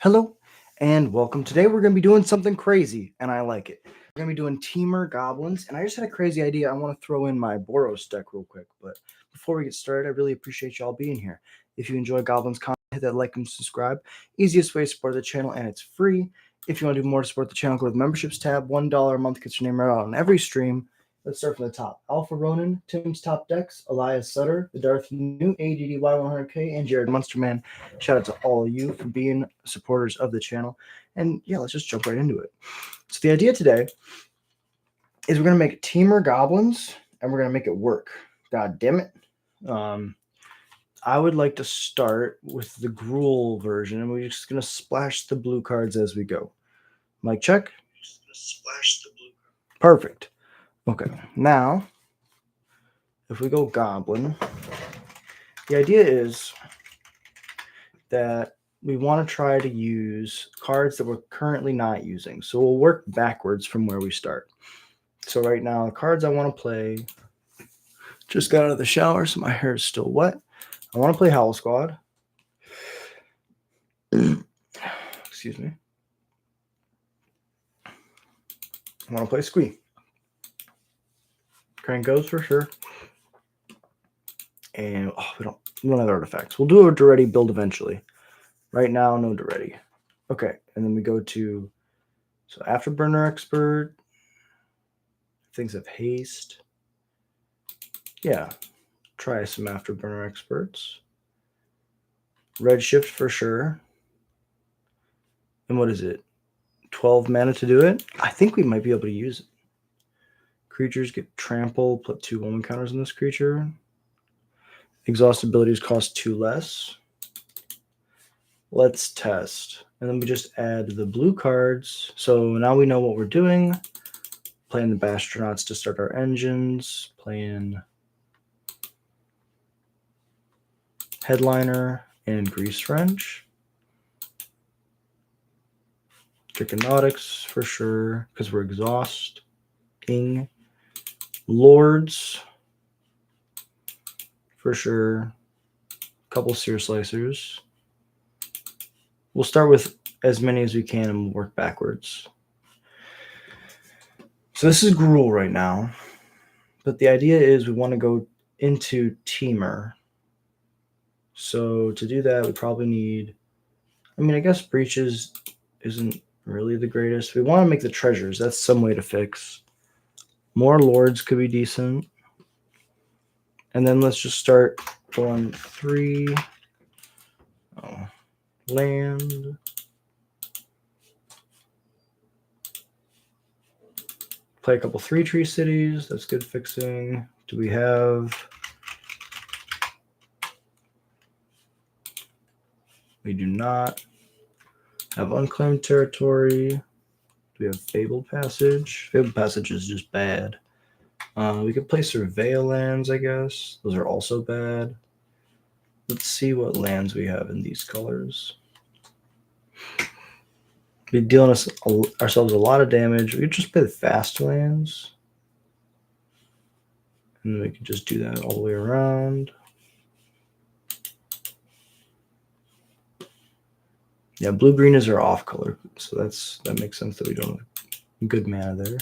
Hello and welcome. Today we're going to be doing something crazy, and I like it. We're going to be doing Temur Goblins, and I just had a crazy idea. I want to throw in my Boros deck real quick, but before we get started, I really appreciate y'all being here. If you enjoy Goblins content, hit that like and subscribe. Easiest way to support the channel, and it's free. If you want to do more to support the channel, go to the memberships tab. $1 a month gets your name right out on every stream. Let's start from the top. Alpha Ronin, Tim's Top Decks, Elias Sutter, the Darth New, ADDY100K, and Jared Munsterman. Shout out to all of you for being supporters of the channel. And yeah, let's just jump right into it. So the idea today is we're going to make Temur Goblins, and we're going to make it work. God damn it. I would like to start with the Gruul version, and we're just going to splash the blue cards as we go. Mic check. Just going to splash the blue cards. Perfect. Okay, now, if we go Goblin, the idea is that we want to try to use cards that we're currently not using. So we'll work backwards from where we start. So right now, the cards I want to play, just got out of the shower, so my hair is still wet. I want to play Howl Squad. Excuse me. I want to play Squee. Crank goes for sure. And we don't have artifacts. We'll do a Duretti build eventually. Right now, no Duretti. Okay, and then we go to Afterburner Expert. Things have haste. Yeah, try some Afterburner Experts. Redshift for sure. And what is it? 12 mana to do it? I think we might be able to use it. Creatures get trample, put 2 woman counters on this creature. Exhaust abilities cost 2 less. Let's test. And then we just add the blue cards. So now we know what we're doing. Playing the Bastronauts to start our engines. Playing Headliner and Grease Wrench. Draconautics for sure, because we're exhausting. Lords for sure. Couple Sear Slicers. We'll start with as many as we can and we'll work backwards. So this is Gruul right now, but the idea is we want to go into Temur. So to do that, we probably need, I guess Breaches isn't really the greatest. We want to make the treasures. That's some way to fix. More Lords could be decent. And then let's just start going 3 land. Play a couple 3-tree cities. That's good fixing. Do we have... We do not have unclaimed territory. Do we have Fabled Passage? Fabled Passage is just bad. We could play Surveil lands, I guess. Those are also bad. Let's see what lands we have in these colors. We're dealing ourselves a lot of damage. We could just play the fast lands. And we could just do that all the way around. Yeah, blue-green is our off color, so that makes sense that we don't have good mana there.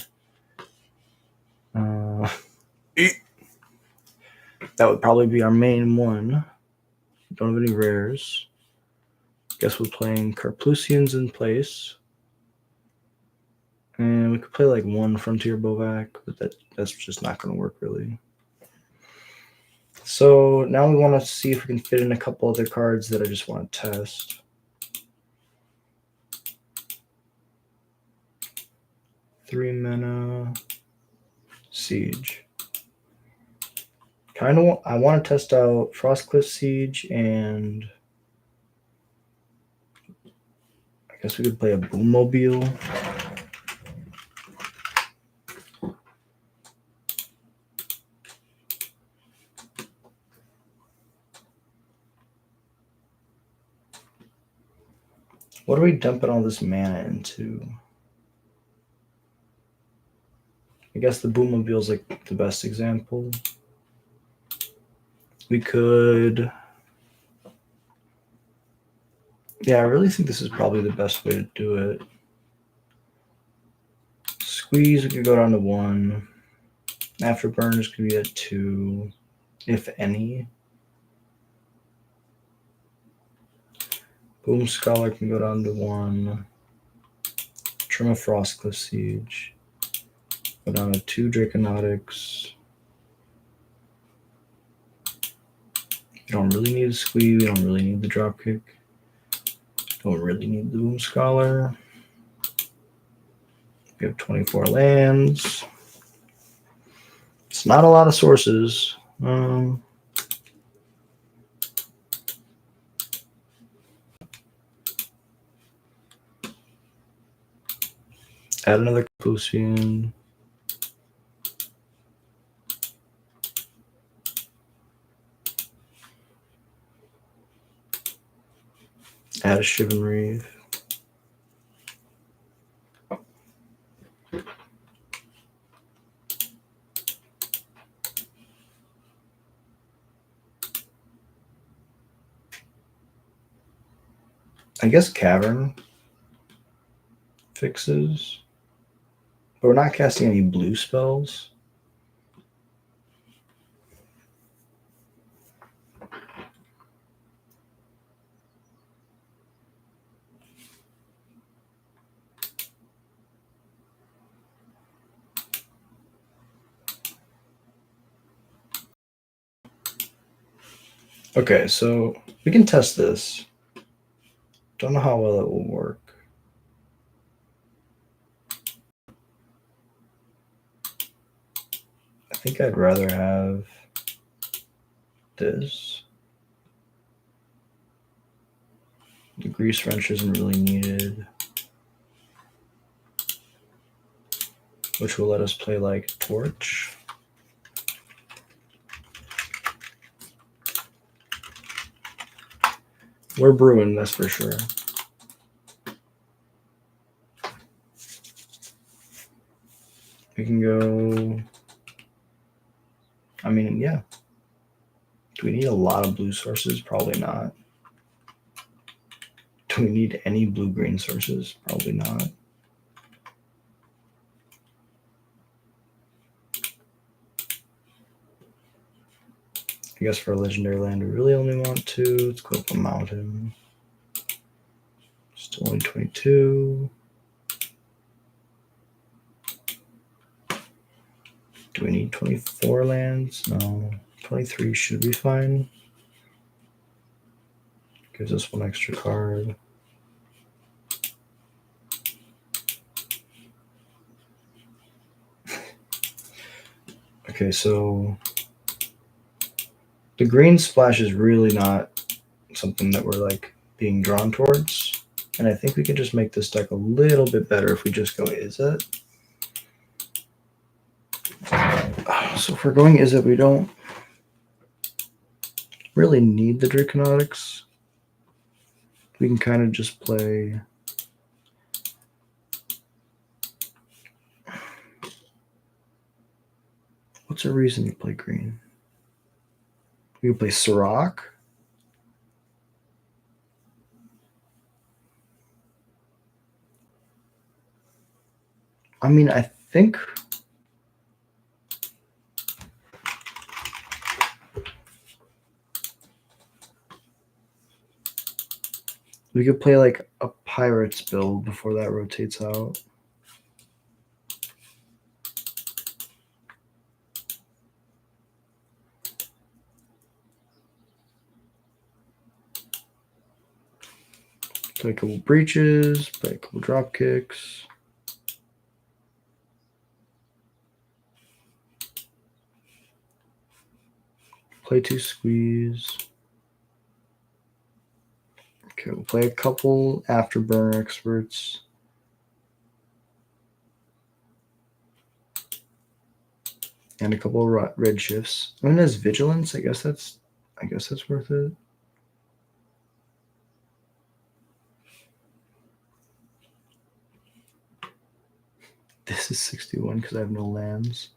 That would probably be our main one. Don't have any rares. Guess we're playing Carplusians in place. And we could play like 1 Frontier Bovac, but that's just not going to work really. So now we want to see if we can fit in a couple other cards that I just want to test. Three mana Siege. I want to test out Frostcliff Siege, and I guess we could play a Boommobile. What are we dumping all this mana into? I guess the Boommobile is like the best example. We could Yeah, I really think this is probably the best way to do it. Squeeze, we could go down to 1. Afterburners could be at 2, if any. Boom Scholar can go down to 1. Trim of Frostcliff Siege. Go down to 2 Draconautics. We don't really need a squeeze. We don't really need the dropkick. Don't really need the Boom Scholar. We have 24 lands. It's not a lot of sources. Add another Capucian. Add a Shivan Reeve. I guess Cavern fixes. But we're not casting any blue spells. Okay, so we can test this. Don't know how well it will work. I think I'd rather have this. The Grease Wrench isn't really needed, which will let us play like Torch. We're brewing, that's for sure. We can go. I mean, yeah. Do we need a lot of blue sources? Probably not. Do we need any blue-green sources? Probably not. I guess for a legendary land, we really only want 2. Let's go up a mountain. Still only 22. Do we need 24 lands? No. 23 should be fine. Gives us 1 extra card. Okay, so the green splash is really not something that we're like being drawn towards. And I think we can just make this deck a little bit better if we just go Izzet. So if we're going Izzet, we don't really need the Draconautics. We can kind of just play. What's a reason to play green? We can play Sirach. I mean, I think we could play like a Pirates build before that rotates out. Play a couple breaches, play a couple drop kicks. Play 2 squeeze. Okay, we'll play a couple Afterburner Experts. And a couple of red shifts. And as Vigilance, I guess that's worth it. This is 61 because I have no lands.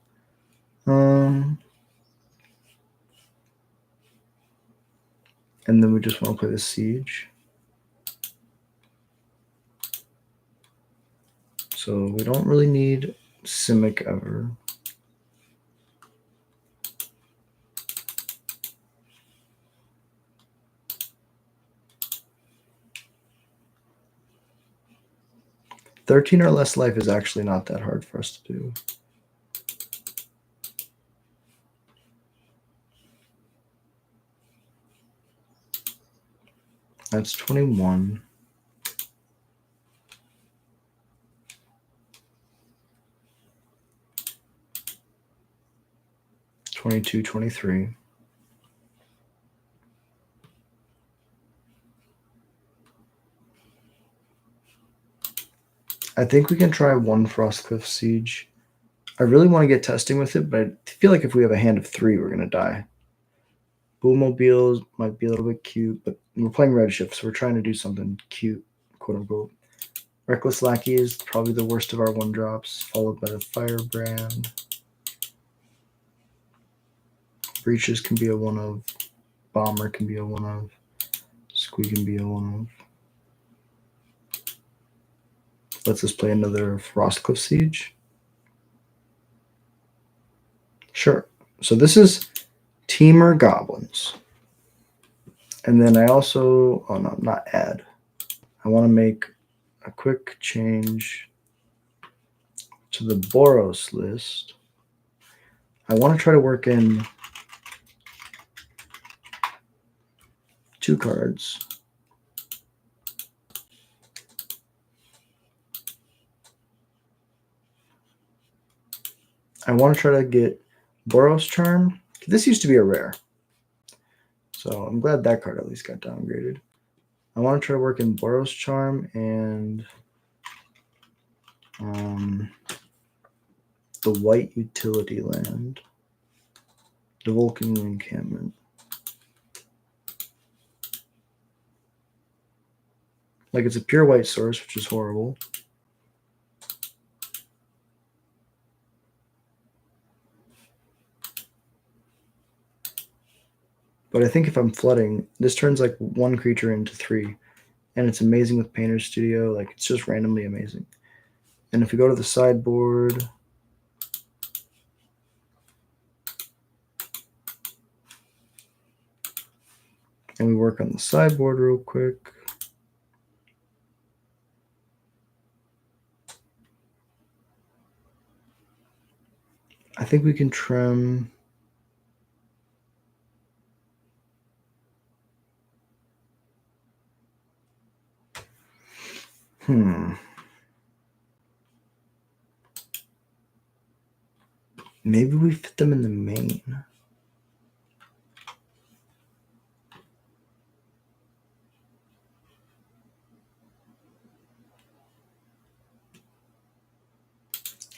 And then we just want to play the Siege. So we don't really need Simic ever. $13 or less life is actually not that hard for us to do. That's 21. 22, 23. I think we can try one Frostcliff Siege. I really want to get testing with it, but I feel like if we have a hand of 3, we're going to die. Boommobiles might be a little bit cute, but we're playing Redshift, so we're trying to do something cute, quote unquote. Reckless Lackey is probably the worst of our 1-drops, followed by the Firebrand. Breaches can be a 1-of. Bomber can be a 1-of. Squee can be a 1-of. Let's just play another Frostcliff Siege. Sure. So this is Temur Goblins. And then I also, oh no, not add. I want to make a quick change to the Boros list. I want to try to work in 2 cards. I want to try to get Boros Charm. This used to be a rare. So I'm glad that card at least got downgraded. I want to try to work in Boros Charm and the white utility land. The Vulcan encampment. Like it's a pure white source, which is horrible. But I think if I'm flooding, this turns like 1 creature into 3. And it's amazing with Painter's Studio. Like it's just randomly amazing. And if we go to the sideboard, and we work on the sideboard real quick. I think we can trim. Maybe we fit them in the main.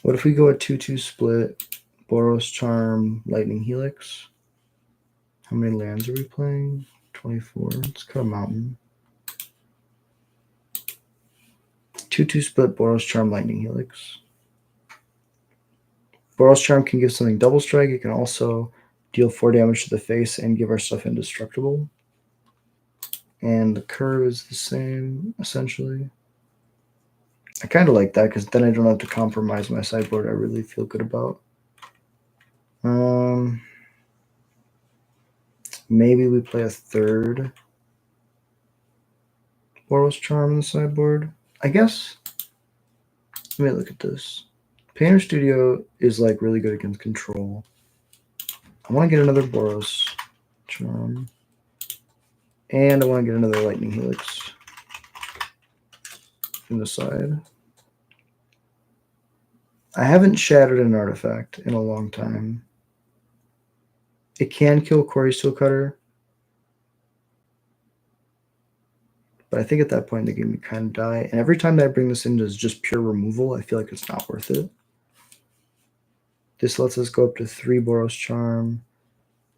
What if we go a 2-2 split, Boros Charm, Lightning Helix? How many lands are we playing? 24. Let's cut a mountain. 2-2 split, Boros Charm, Lightning Helix. Boros Charm can give something double strike. It can also deal 4 damage to the face and give our stuff indestructible. And the curve is the same, essentially. I kind of like that because then I don't have to compromise my sideboard. I really feel good about. Maybe we play a 3rd Boros Charm in the sideboard. I guess. Let me look at this. Painter Studio is like really good against control. I want to get another Boros Charm. And I want to get another Lightning Helix from the side. I haven't shattered an artifact in a long time. It can kill Quarry Steel Cutter. But I think at that point the game would kind of die. And every time that I bring this into just pure removal, I feel like it's not worth it. This lets us go up to 3 Boros Charm.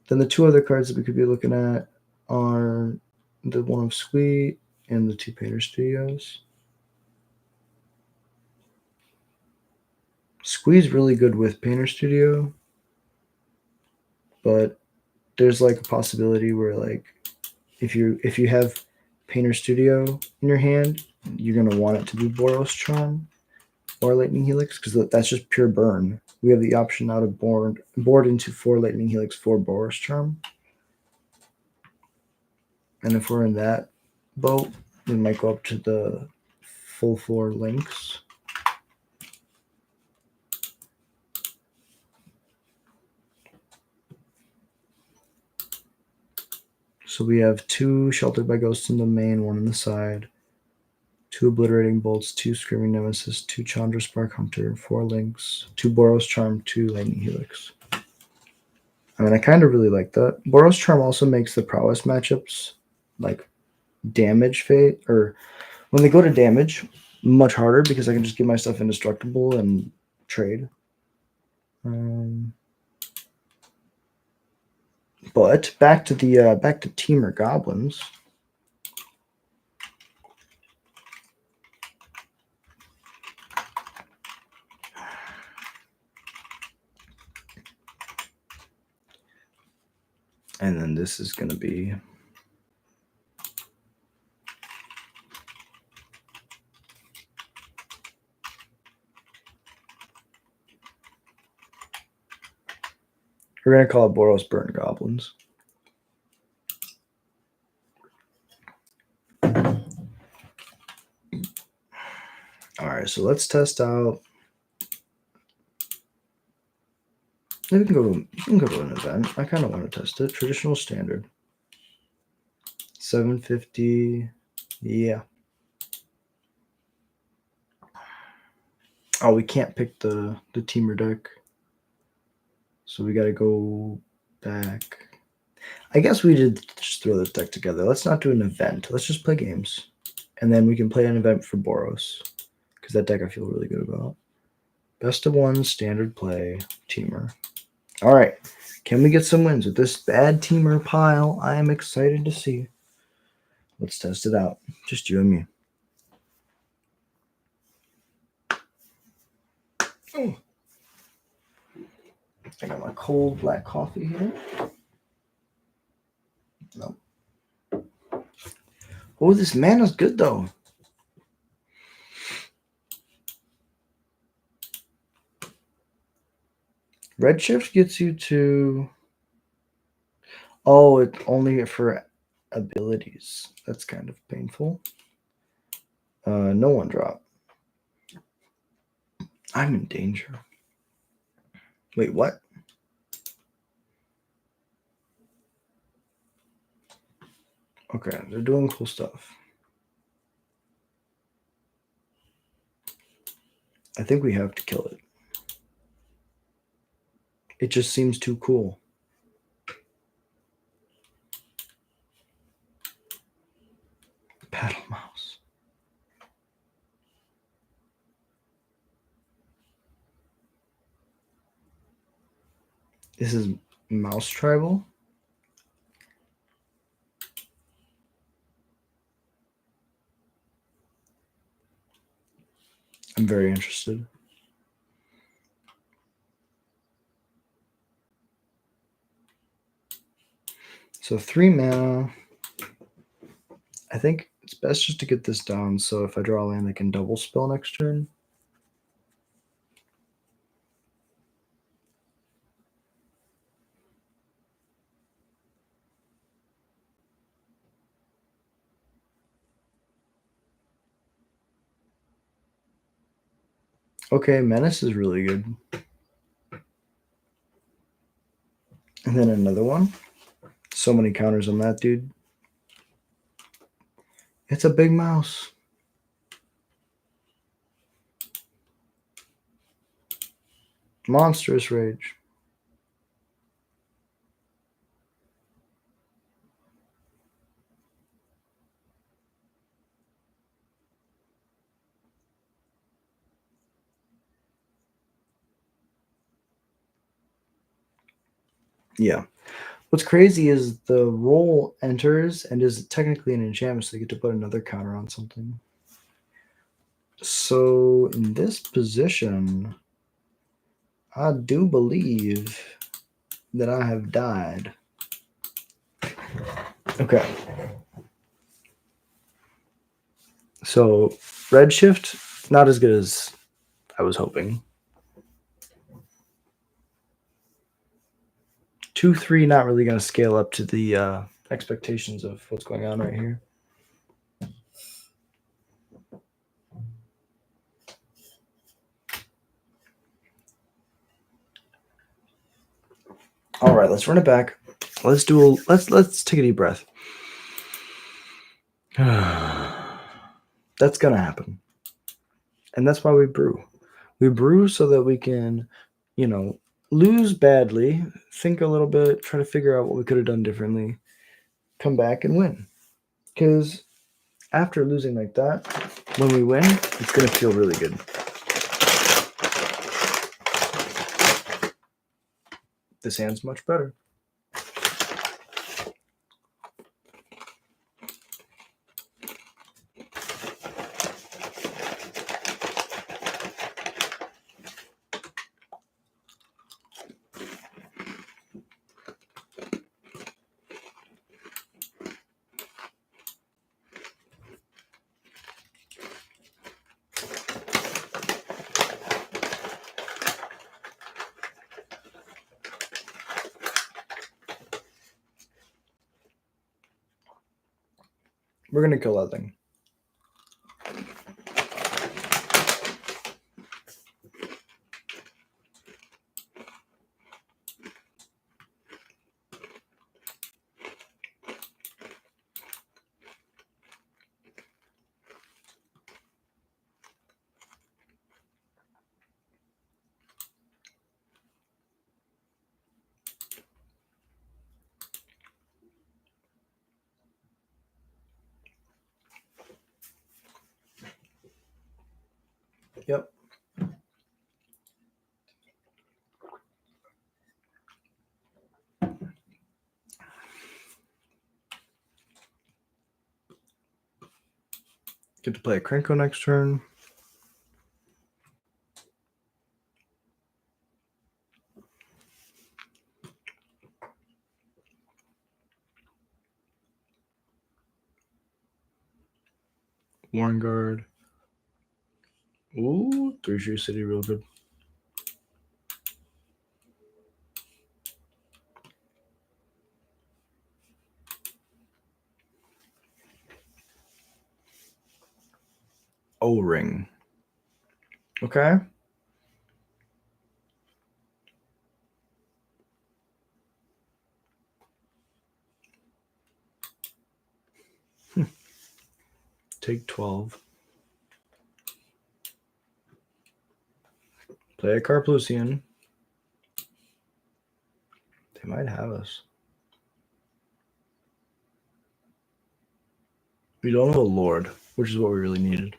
Then the 2 other cards that we could be looking at are the 1 of Squee and the 2 Painter Studios. Squee's really good with Painter Studio, but there's like a possibility where like if you have Painter Studio in your hand, you're gonna want it to be Boros Charm. 4 lightning helix because that's just pure burn. We have the option now to board into 4 lightning helix, 4 Boros charm. And if we're in that boat, we might go up to the full floor links. So we have 2 Sheltered by Ghosts in the main, 1 in the side, 2 Obliterating Bolts, 2 Screaming Nemesis, 2 Chandra Spark Hunter, 4 links, 2 Boros Charm, 2 Lightning Helix. I mean, I kind of really like that. Boros Charm also makes the prowess matchups, like damage fate, or when they go to damage, much harder because I can just give my stuff indestructible and trade. But back to Temur Goblins. And then this is going to be we're going to call it Boros Burn Goblins. All right, so let's test out. You can go to an event. I kind of want to test it. Traditional standard. 750. Yeah. Oh, we can't pick the Temur deck. So we got to go back. I guess we did just throw this deck together. Let's not do an event. Let's just play games. And then we can play an event for Boros. Because that deck I feel really good about. Best of 1, standard play, Temur. All right. Can we get some wins with this bad Temur pile? I am excited to see. Let's test it out. Just you and me. Oh. I got my cold black coffee here. No. Oh, this mana's good though. Redshift gets you to. Oh, it's only for abilities. That's kind of painful. No one drop. I'm in danger. Wait, what? Okay, they're doing cool stuff. I think we have to kill it. It just seems too cool. Paddle mouse. This is mouse tribal. I'm very interested. So 3 mana. I think it's best just to get this down so if I draw a land, I can double spell next turn. Okay, Menace is really good. And then another one. So many counters on that, dude. It's a big mouse. Monstrous Rage. Yeah. What's crazy is the roll enters and is technically an enchantment, so you get to put another counter on something. So in this position, I do believe that I have died. Okay. So Redshift, not as good as I was hoping. 2-3 not really going to scale up to the expectations of what's going on right here. All right, let's run it back. Let's take a deep breath. That's gonna happen, and that's why we brew. We brew so that we can, lose badly, think a little bit, try to figure out what we could have done differently, come back and win. Because after losing like that, when we win, it's gonna feel really good. This hand's much better. We're gonna kill that thing. Yep. Get to play a Krenko next turn. Warren Guard. Ooh, 3-Tree City, real good. O-Ring. Okay. Take 12. Play a Carplusian. They might have us. We don't have a Lord, which is what we really needed.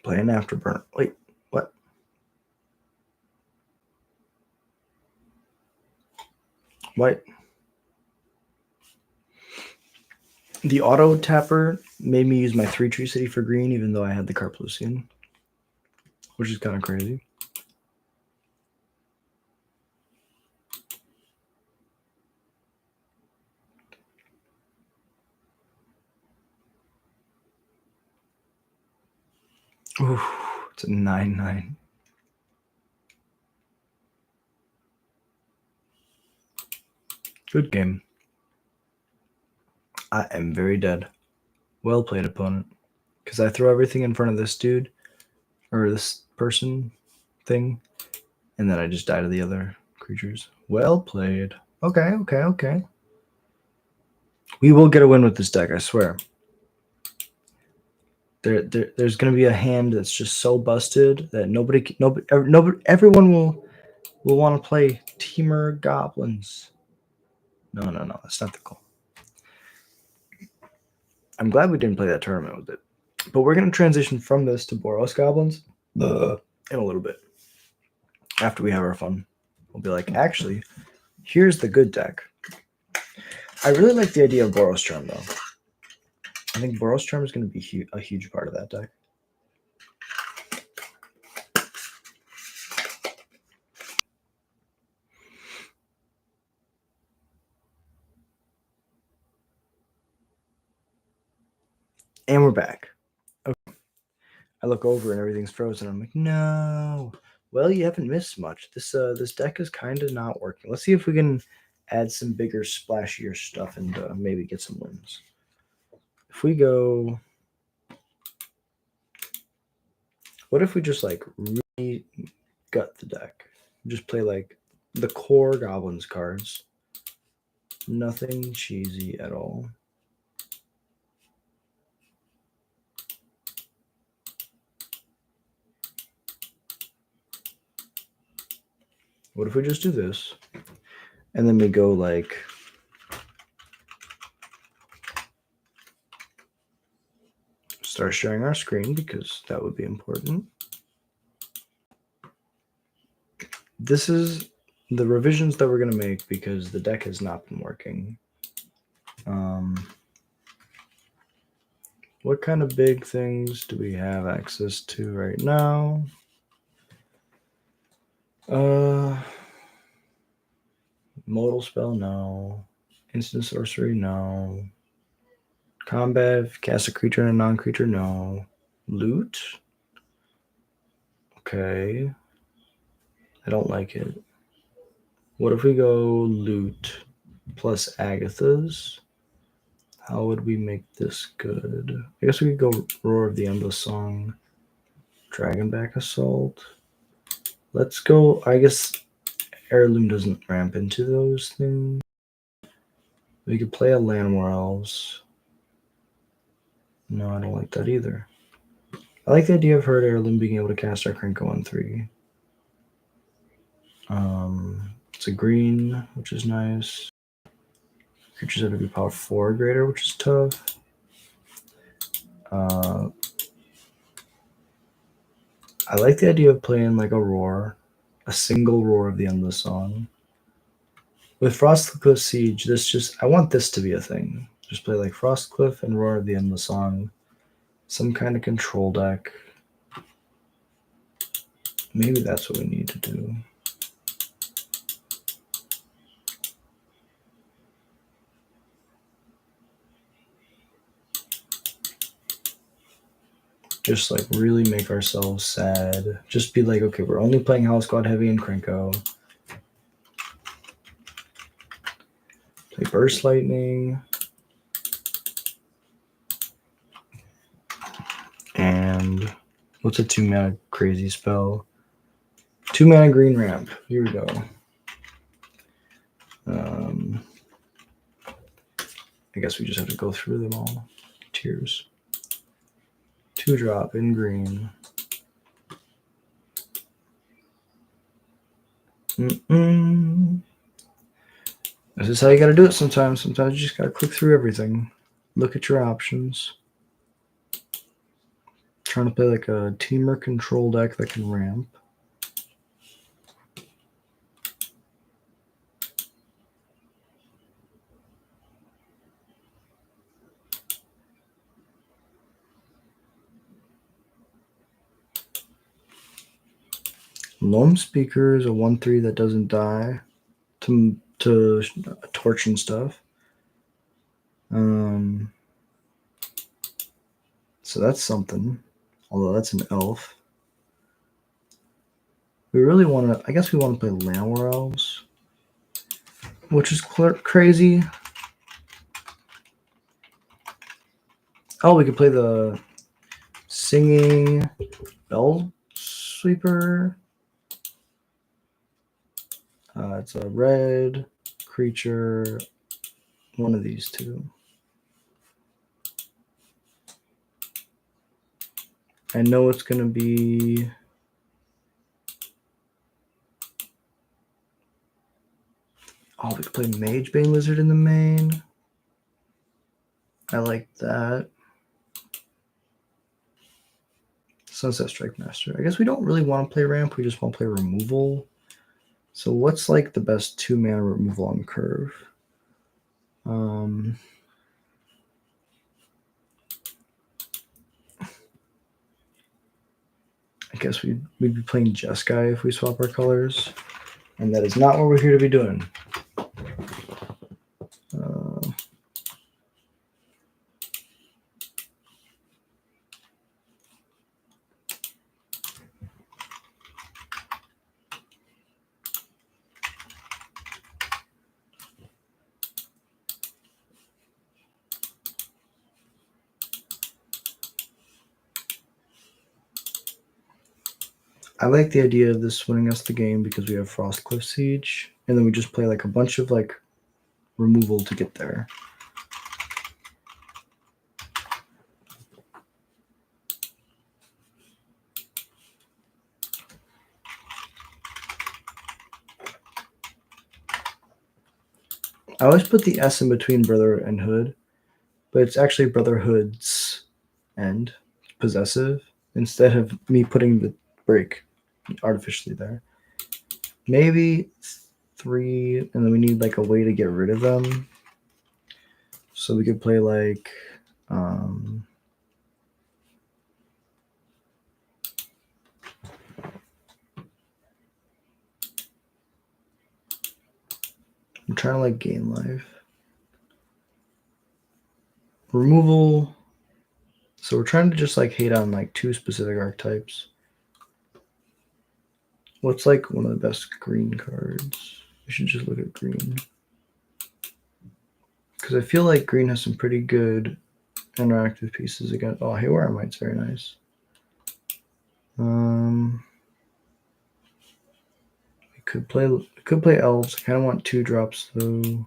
Play an Afterburner. Wait, what? What? The auto tapper made me use my 3-Tree City for green, even though I had the Carplusian, which is kind of crazy. Ooh, it's a 9/9. Good game. I am very dead. Well played, opponent. Because I throw everything in front of this dude, or this person thing, and then I just die to the other creatures. Well played. Okay. We will get a win with this deck, I swear. There's going to be a hand that's just so busted that nobody, everyone will want to play Temur Goblins. No, that's not the goal. I'm glad we didn't play that tournament with it. But we're going to transition from this to Boros Goblins in a little bit. After we have our fun, we'll be like, actually, here's the good deck. I really like the idea of Boros Charm, though. I think Boros Charm is going to be a huge part of that deck. And we're back. Okay. I look over and everything's frozen. I'm like, no. Well, you haven't missed much. This deck is kind of not working. Let's see if we can add some bigger, splashier stuff and maybe get some wins. If we go, what if we just like really gut the deck? Just play like the core Goblins cards. Nothing cheesy at all. What if we just do this? And then we go like start sharing our screen because that would be important. This is the revisions that we're going to make because the deck has not been working. What kind of big things do we have access to right now? Modal spell, no. Instant sorcery, no. Combat, cast a creature and a non-creature, no. Loot? Okay. I don't like it. What if we go loot plus Agatha's? How would we make this good? I guess we could go Roar of the Endless Song, Dragonback Assault. Let's go, I guess Heirloom doesn't ramp into those things. We could play a Llanowar Elves. No, I don't like that either. I like the idea of her Heirloom being able to cast our Krenko on 3. It's a green, which is nice. Creatures have to be power 4 or greater, which is tough. I like the idea of playing like a Roar, a single Roar of the Endless Song. With Frostcliff Siege, I want this to be a thing. Just play like Frostcliff and Roar of the Endless Song. Some kind of control deck. Maybe that's what we need to do. Just like really make ourselves sad. Just be like, okay, we're only playing House Squad Heavy and Krenko. Play Burst Lightning. And what's a 2-mana crazy spell? 2-mana green ramp. Here we go. I guess we just have to go through them all. Tears. 2-drop in green. This is how you gotta do it sometimes. Sometimes you just gotta click through everything. Look at your options. Trying to play like a Temur control deck that can ramp. Loam Speaker is a 1/3 that doesn't die to torch and stuff. So that's something. Although that's an elf. We really want to. I guess we want to play Llanowar Elves, which is crazy. Oh, we could play the Singing Bell Sweeper. It's a red creature. One of these two. I know it's going to be... Oh, we could play Magebane Lizard in the main. I like that. Sunset Strike Master. I guess we don't really want to play ramp. We just want to play removal. So what's like the best 2-mana removal on curve? I guess we'd be playing Jeskai if we swap our colors. And that is not what we're here to be doing. I like the idea of this winning us the game because we have Frostcliff Siege, and then we just play like a bunch of like removal to get there. I always put the S in between brother and hood, but it's actually brotherhood's and possessive instead of me putting the break artificially there. Maybe 3, and then we need like a way to get rid of them. So we could play like I'm trying to like gain life. Removal. So we're trying to just like hate on like 2 specific archetypes. What's like one of the best green cards? We should just look at green. Because I feel like green has some pretty good interactive pieces against. Oh, Haywire Might's very nice. We could play elves. I kind of want 2 drops though.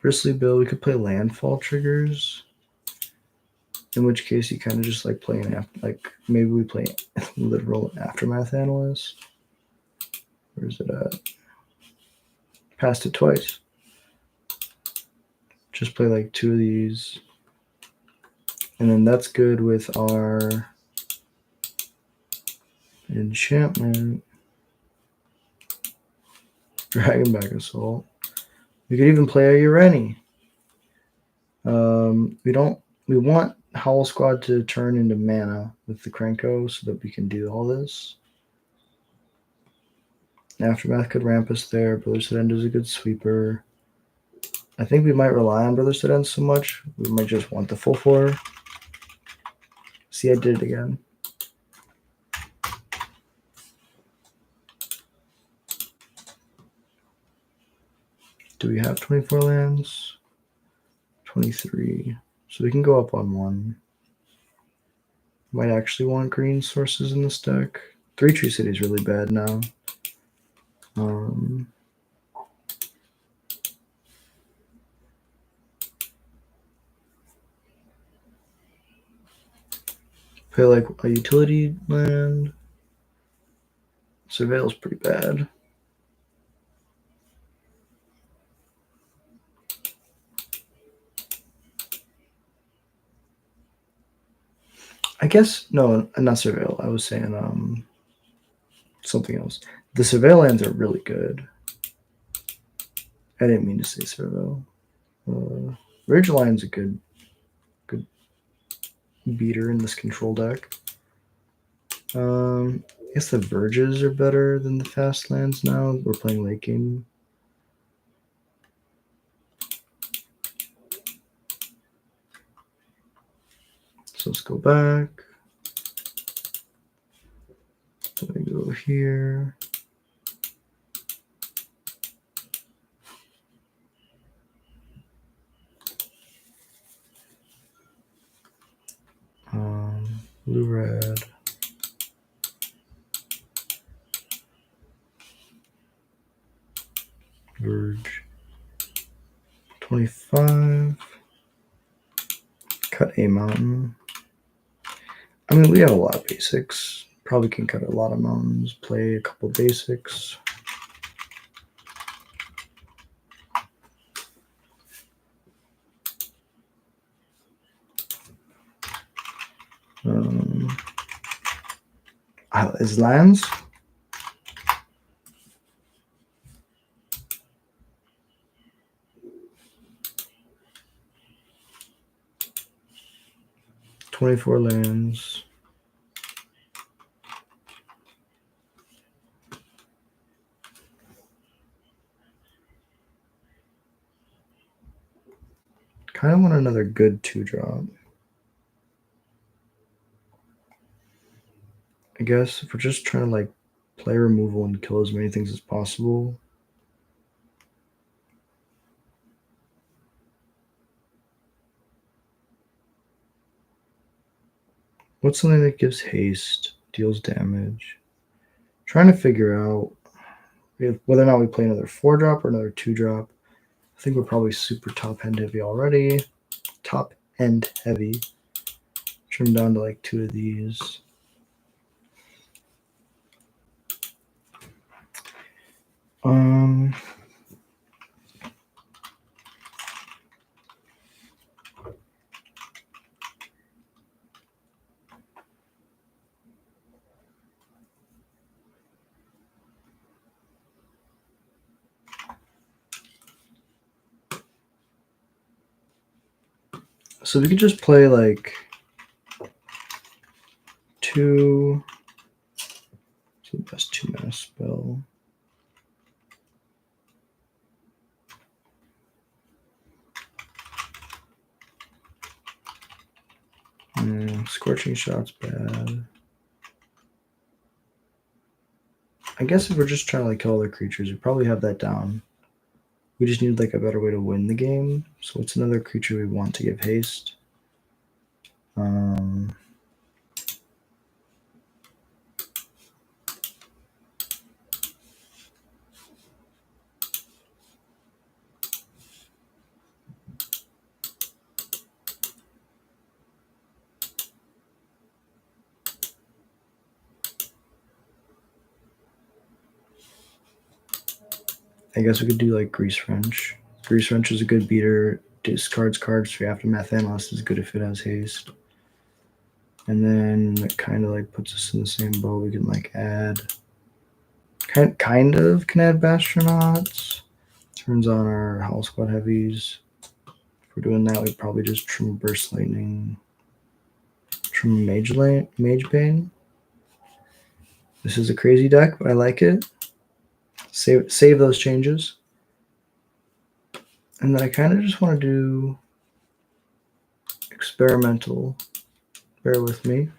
Bristly Bill. We could play landfall triggers. In which case, you kind of just like play like maybe we play literal aftermath analyst. Where's it at? Passed it twice. Just play like 2 of these. And then that's good with our enchantment. Dragonback Assault. We could even play a Ureni. We want Howl Squad to turn into mana with the Krenko so that we can do all this. Aftermath could ramp us there. Brother's End is a good sweeper. I think we might rely on Brother's End so much. We might just want the full 4. See, I did it again. Do we have 24 lands? 23. So we can go up on 1. Might actually want green sources in this deck. 3 Tree City is really bad now. Play like a utility land. Surveil's pretty bad. I guess no, not Surveil. I was saying something else. The Surveil lands are really good. I didn't mean to say Surveil. Ridgeline's a good beater in this control deck. I guess the Verges are better than the fast lands now. We're playing late game. So let's go back. Let me go here. Blue, red. Verge. 25. Cut a mountain. I mean, we have a lot of basics. Probably can cut a lot of mountains. Play a couple basics. Is lands? $24 lands. Kind of want another good 2-drop. I guess if we're just trying to like play removal and kill as many things as possible, What's something that gives haste, deals damage? Trying to figure out whether or not we play another 4-drop or another 2-drop. I think we're probably super top end heavy already. Top end heavy. Trim down to like 2 of these. So we could just play like 2. What's the best 2-mana spell? Scorching Shot's bad. I guess if we're just trying to like kill other creatures, we probably have that down. We just need like a better way to win the game. So what's another creature we want to give haste? I guess we could do like Grease Wrench. Grease Wrench is a good beater. Discards cards for Aftermath Analyst is good if it has haste. And then it kind of like puts us in the same boat. We can like add, kind of can add Bastronauts. Turns on our Howl Squad heavies. If we're doing that, we'd probably just trim Burst Lightning. Trim Mage Bane. This is a crazy deck, but I like it. Save those changes. And then I kind of just want to do experimental. Bear with me.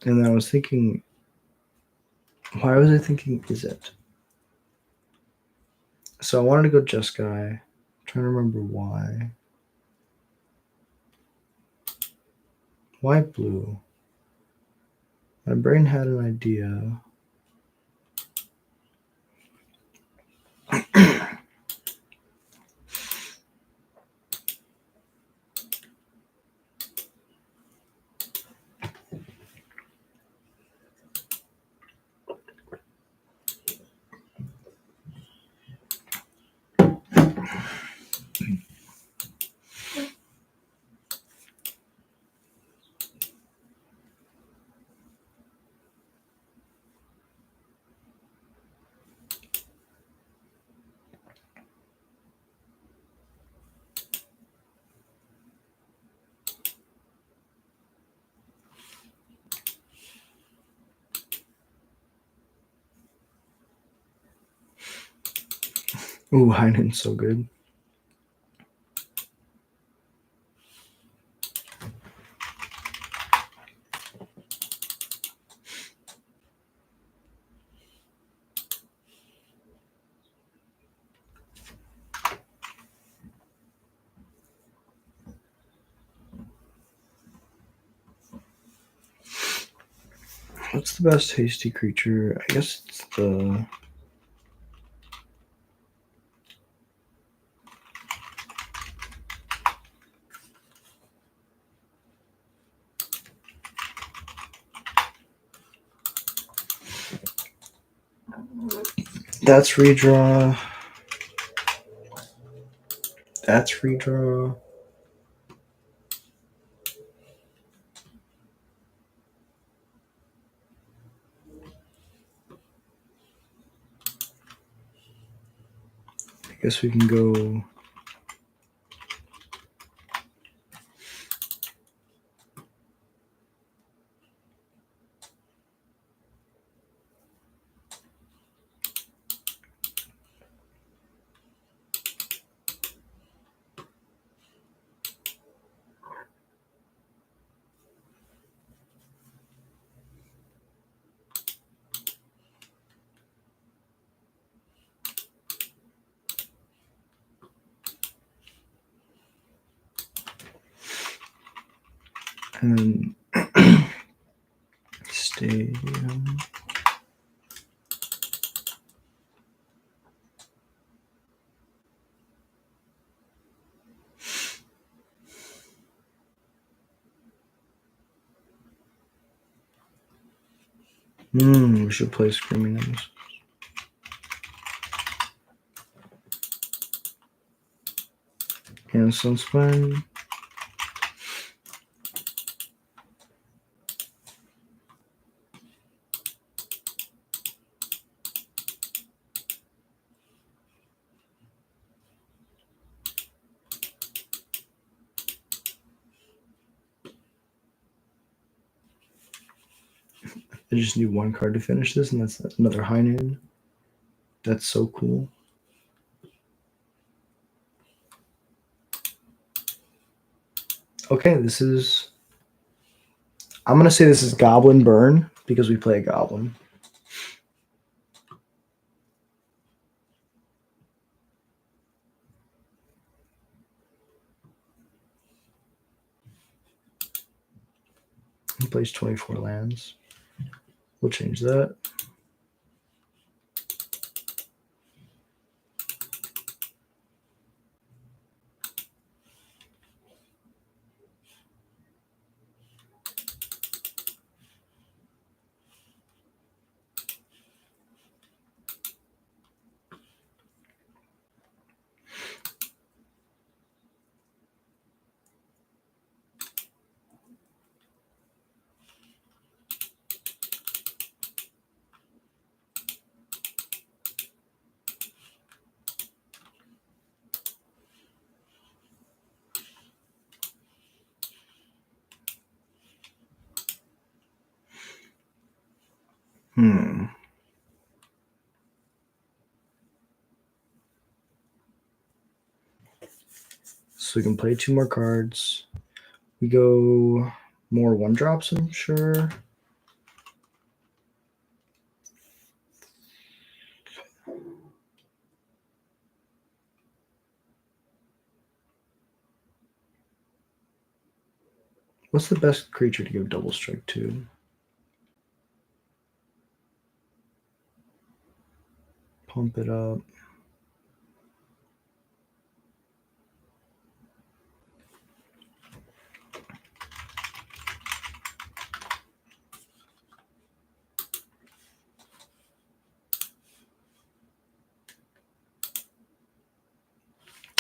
And I was thinking, why was I thinking is it? So I wanted to go Jeskai. I'm trying to remember why. Why blue? My brain had an idea. Ooh, Heinen's so good. What's the best hasty creature? I guess it's the... That's redraw. That's redraw. I guess we can go And stadium. We should play Screaming Nemesis. And Sunspine. I just need one card to finish this, and that's another high noon. That's so cool. Okay, this is... I'm going to say this is Goblin Burn, because we play a Goblin. He plays 24 lands. We'll change that. So we can play 2 more cards. We go more 1-drops, I'm sure. What's the best creature to give double strike to? Pump it up.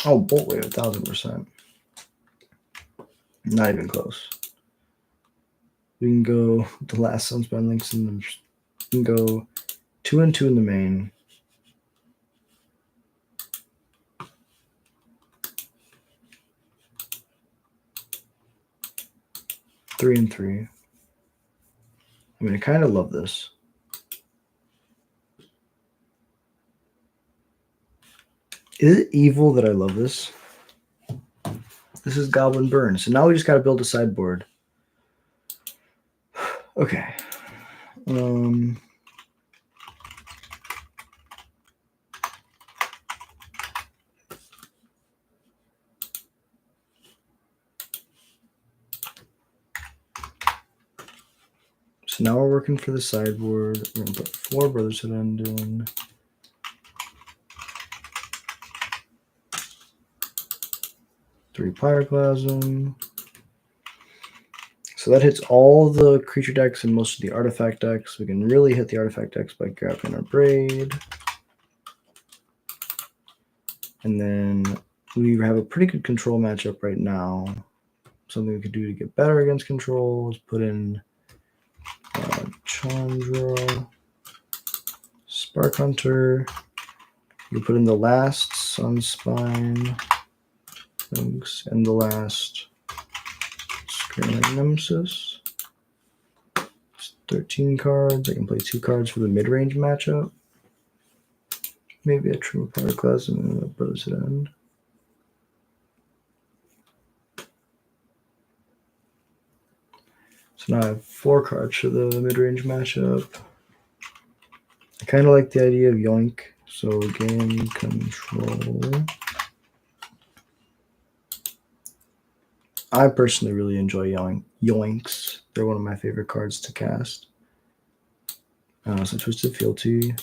Oh, Bolt Wave, 1000%. Not even close. We can go the last Sunspine links in the. We can go 2 and 2 in the main. Three and 3. I mean, I kind of love this. Is it evil that I love this? This is Goblin Burn. So now we just got to build a sideboard. Okay. So now we're working for the sideboard. We're going to put 4 Brotherhood End in. Three Pyroclasm. So that hits all the creature decks and most of the artifact decks. We can really hit the artifact decks by grabbing our Braid. And then we have a pretty good control matchup right now. Something we could do to get better against control is put in Chandra, Spark Hunter. You put in the last Sunspine links and the last Screaming Nemesis. It's 13 cards. I can play 2 cards for the mid-range matchup. Maybe a True Pyroclasm and a Brotherhood End. So now I have 4 cards for the mid-range matchup. I kind of like the idea of Yoink. So gain control. I personally really enjoy Yoinks. They're one of my favorite cards to cast. So Twisted Fealty.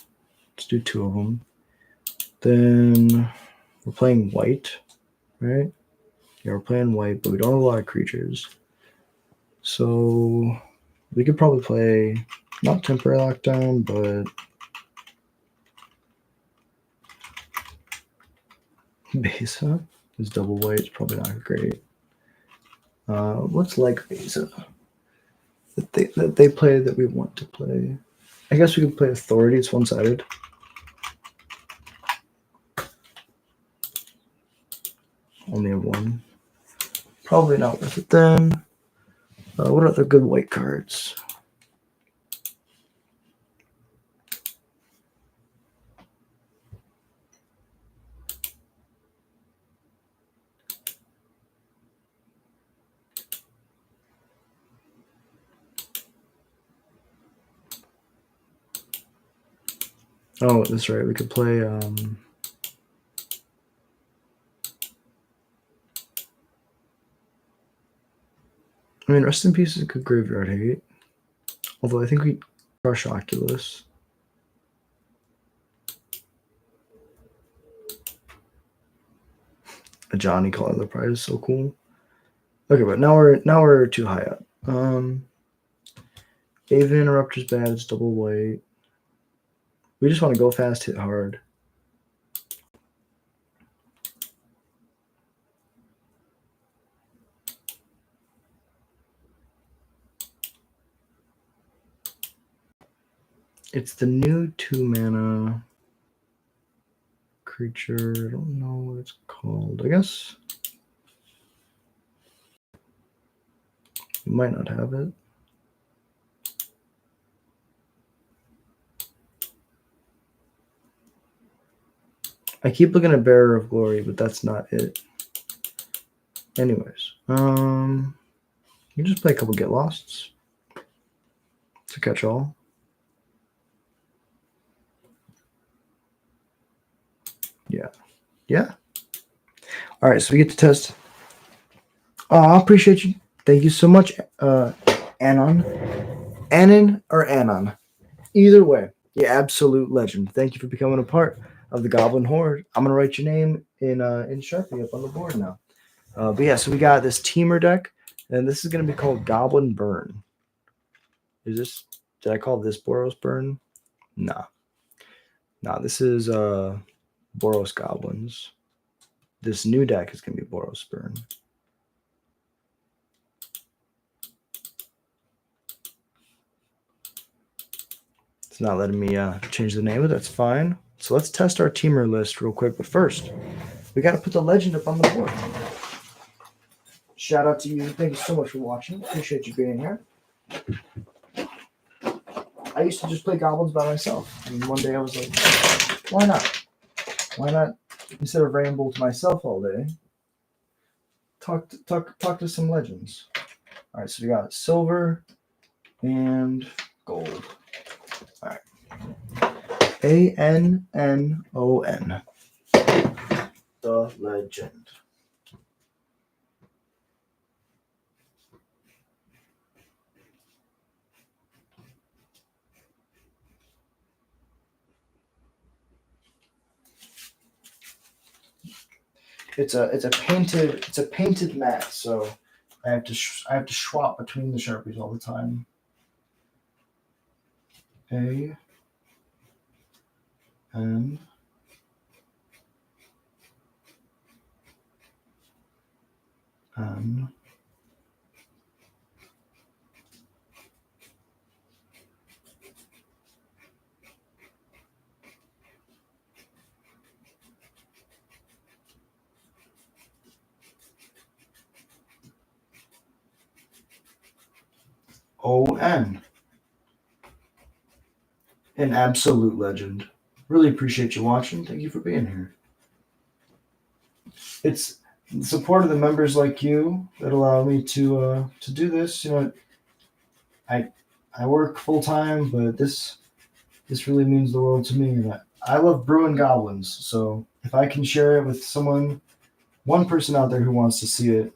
Let's do 2 of them. Then we're playing white, right? Yeah, we're playing white, but we don't have a lot of creatures. So we could probably play not Temporary Lockdown, but Besa is double white. It's probably not great. What's like Besa that they play that we want to play? I guess we could play Authority. It's one-sided. Only have 1. Probably not worth it then. What other good white cards? Oh, that's right. We could play. I mean, Rest in Peace is a good graveyard hate. Although I think we crush Oculus. A Johnny Color the Prize is so cool. Okay, but now we're too high up. Aven Interrupter's bad. It's double white. We just want to go fast, hit hard. It's the new 2-mana creature. I don't know what it's called. I guess we might not have it. I keep looking at Bearer of Glory, but that's not it. Anyways, you just play a couple Get Losts to catch all. Yeah. All right, so we get to test. Oh, I appreciate you. Thank you so much, Anon. Or Anon. Either way, you absolute legend. Thank you for becoming a part of the Goblin Horde. I'm gonna write your name in Sharpie up on the board now. But yeah, so we got this Temur deck, and this is gonna be called Goblin Burn. Did I call this Boros Burn? Nah, this is Boros Goblins. This new deck is gonna be Boros Burn. It's not letting me change the name, but that's fine. So let's test our Temur list real quick. But first, we got to put the legend up on the board. Shout out to you. Thank you so much for watching. Appreciate you being here. I used to just play Goblins by myself. And one day I was like, why not? Why not, instead of ramble to myself all day, talk to some legends. All right, so we got silver and gold. All right. ANNON. The legend. It's a painted mat, so I have to swap between the Sharpies all the time. ANN. ON. An absolute legend. Really appreciate you watching. Thank you for being here. It's the support of the members like you that allow me to do this. You know, I work full time, but this really means the world to me. And I love brewing goblins, so if I can share it with someone, one person out there who wants to see it,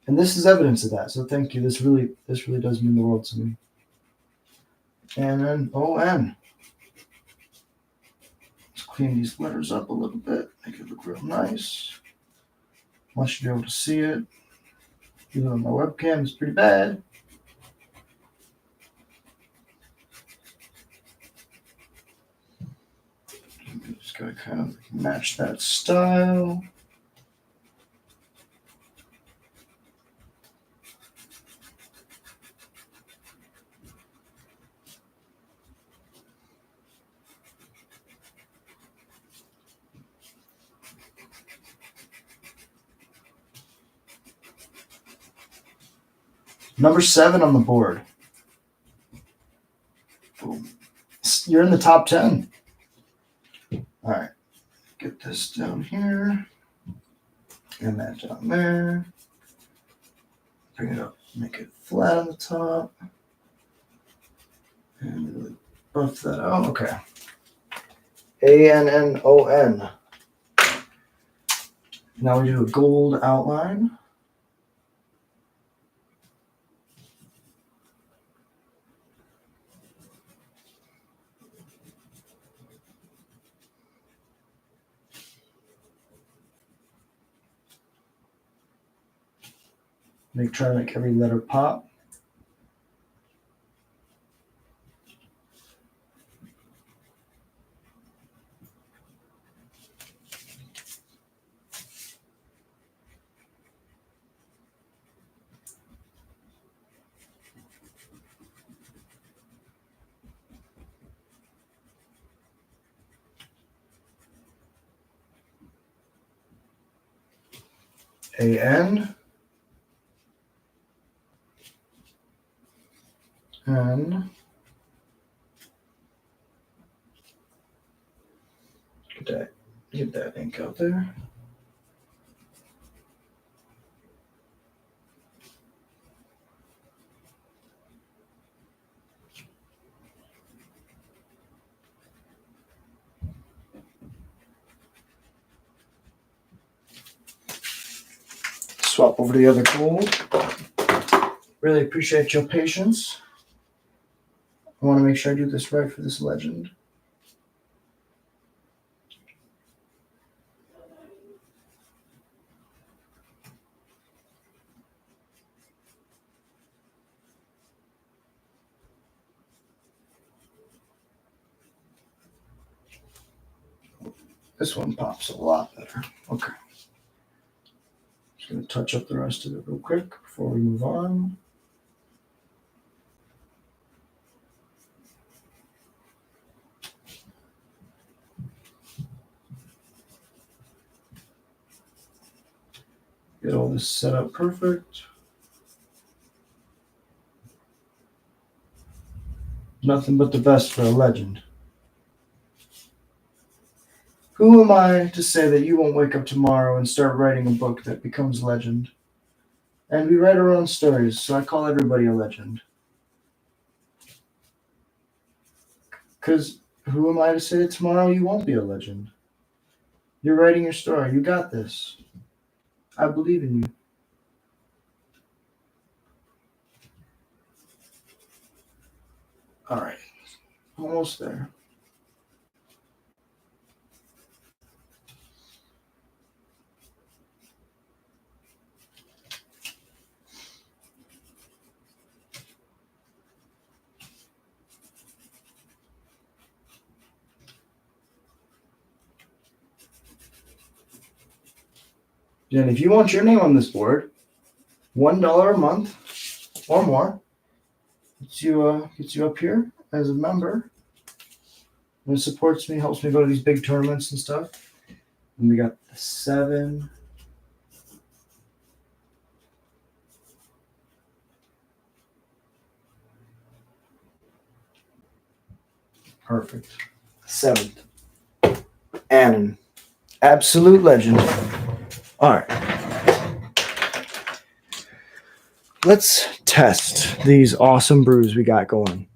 And this is evidence of that. So thank you. This really does mean the world to me. N-N-O-N. Let's clean these letters up a little bit. Make it look real nice. I want you to be able to see it. Even on my webcam, it's pretty bad. Just gotta kind of match that style. Number 7 on the board. Boom. You're in the top 10. All right. Get this down here. And that down there. Bring it up. Make it flat on the top. And really buff that out. Okay. A-N-N-O-N. Now we do a gold outline. Try to make every letter pop. A-N. And get that ink out there. Swap over to the other gold. Really appreciate your patience. I want to make sure I do this right for this legend. This one pops a lot better. Okay. Just going to touch up the rest of it real quick before we move on. Get all this set up perfect. Nothing but the best for a legend. Who am I to say that you won't wake up tomorrow and start writing a book that becomes legend? And we write our own stories, so I call everybody a legend. Because who am I to say that tomorrow you won't be a legend? You're writing your story. You got this. I believe in you. All right. Almost there. And if you want your name on this board, $1 a month or more gets you up here as a member. And it supports me, helps me go to these big tournaments and stuff. And we got the 7. Perfect. 7th. And an absolute legend. All right. Let's test these awesome brews we got going.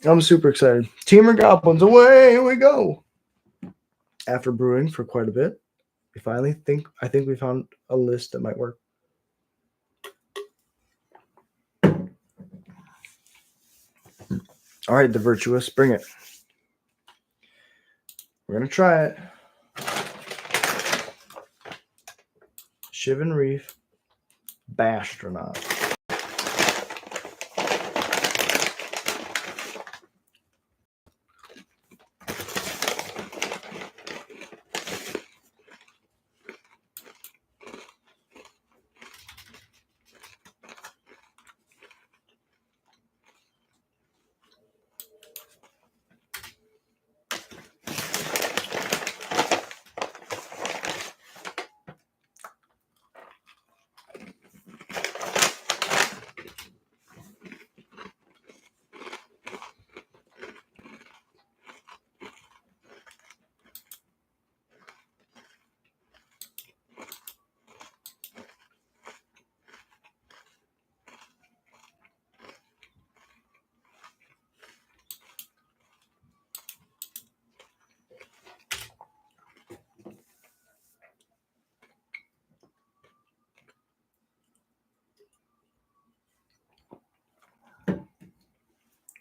I'm super excited. Temur Goblins, away we go. After brewing for quite a bit, I think we found a list that might work. All right, the virtuous, bring it. We're gonna try it. Shiv and Reef, Bastronaut.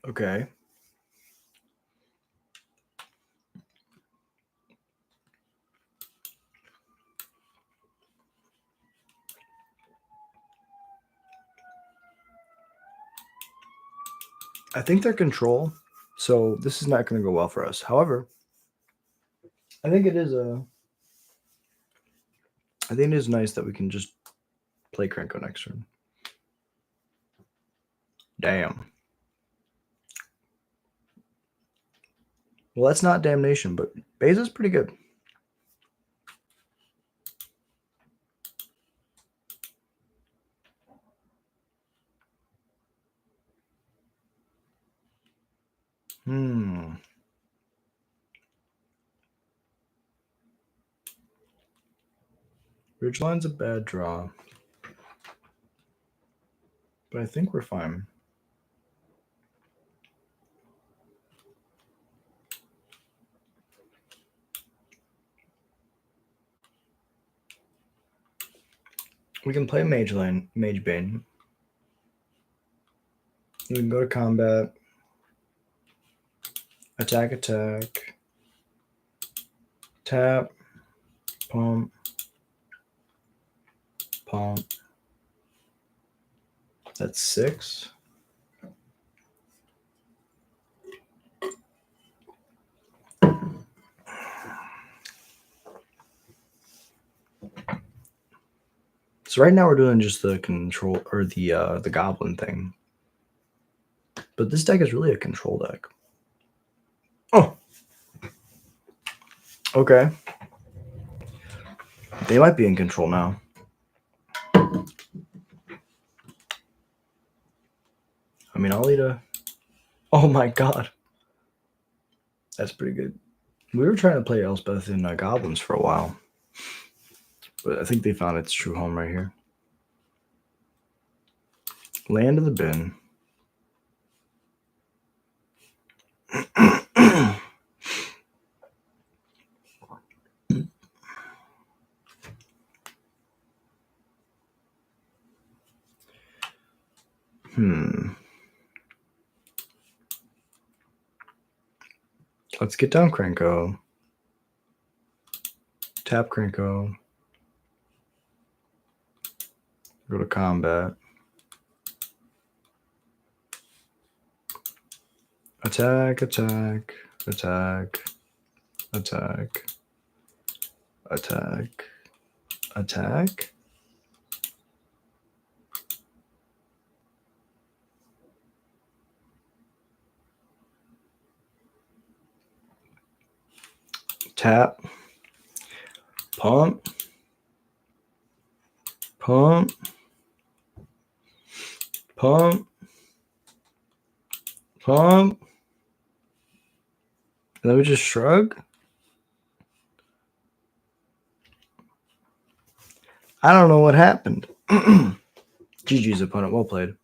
Okay. I think they're control, so this is not going to go well for us. However, I think it is nice that we can just play Krenko next turn. Damn. Well, that's not damnation, but Beza's pretty good. Ridgeline's a bad draw, but I think we're fine. We can play Mage Bane. We can go to combat. Attack. Tap. Pump. That's 6. So right now we're doing just the control or the goblin thing. But this deck is really a control deck. Oh. Okay. They might be in control now. I mean, I'll eat a... Oh my god. That's pretty good. We were trying to play Elspeth in Goblins for a while. But I think they found its true home right here. Land in the bin. Let's get down Krenko. Tap Krenko. Go to combat. Attack. Tap. Pump. And then we just shrug. I don't know what happened. GG's opponent. Well played.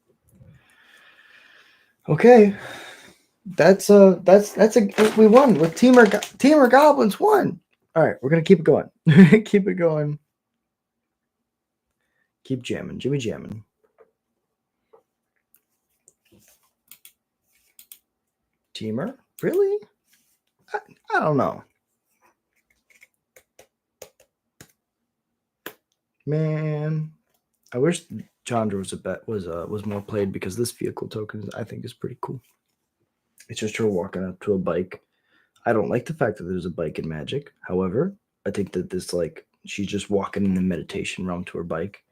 Okay. That's we won with Temur Goblins won. All right, we're gonna keep it going. Keep it going. Keep jamming, Jimmy jamming. Temur? Really? I don't know. Man, I wish Chandra was more played because this vehicle token I think is pretty cool. It's just her walking up to a bike. I don't like the fact that there's a bike in Magic. However, I think that this she's just walking in the meditation realm to her bike.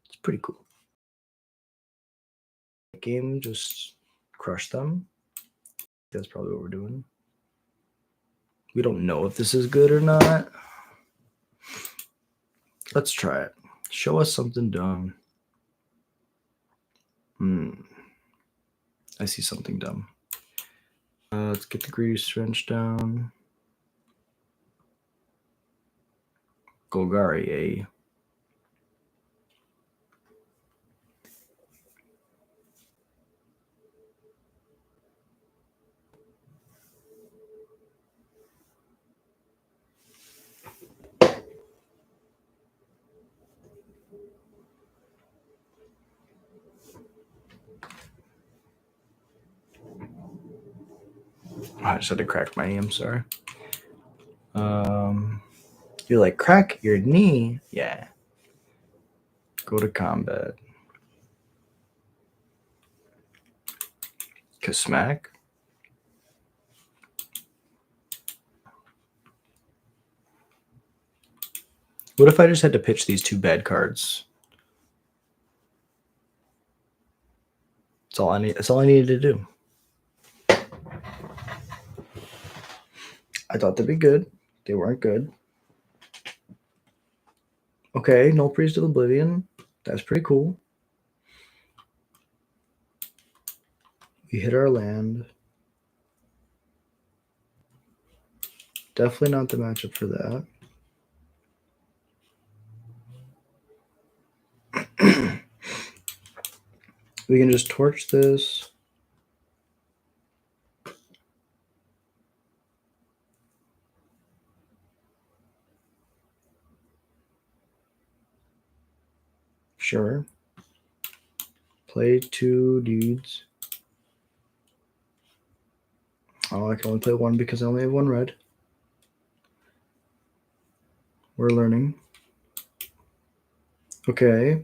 It's pretty cool. Game just crush them. That's probably what we're doing. We don't know if this is good or not. Let's try it. Show us something dumb. I see something dumb. Let's get the grease wrench down. Golgari, I just had to crack my knee. I'm sorry. You're like, crack your knee? Yeah. Go to combat. Kasmack. What if I just had to pitch these two bad cards? That's all I need. That's all I needed to do. I thought they'd be good. They weren't good. Okay, no Priest of Oblivion. That's pretty cool. We hit our land. Definitely not the matchup for that. We can just torch this. Sure. Play two dudes. Oh, I can only play one because I only have one red. We're learning. Okay.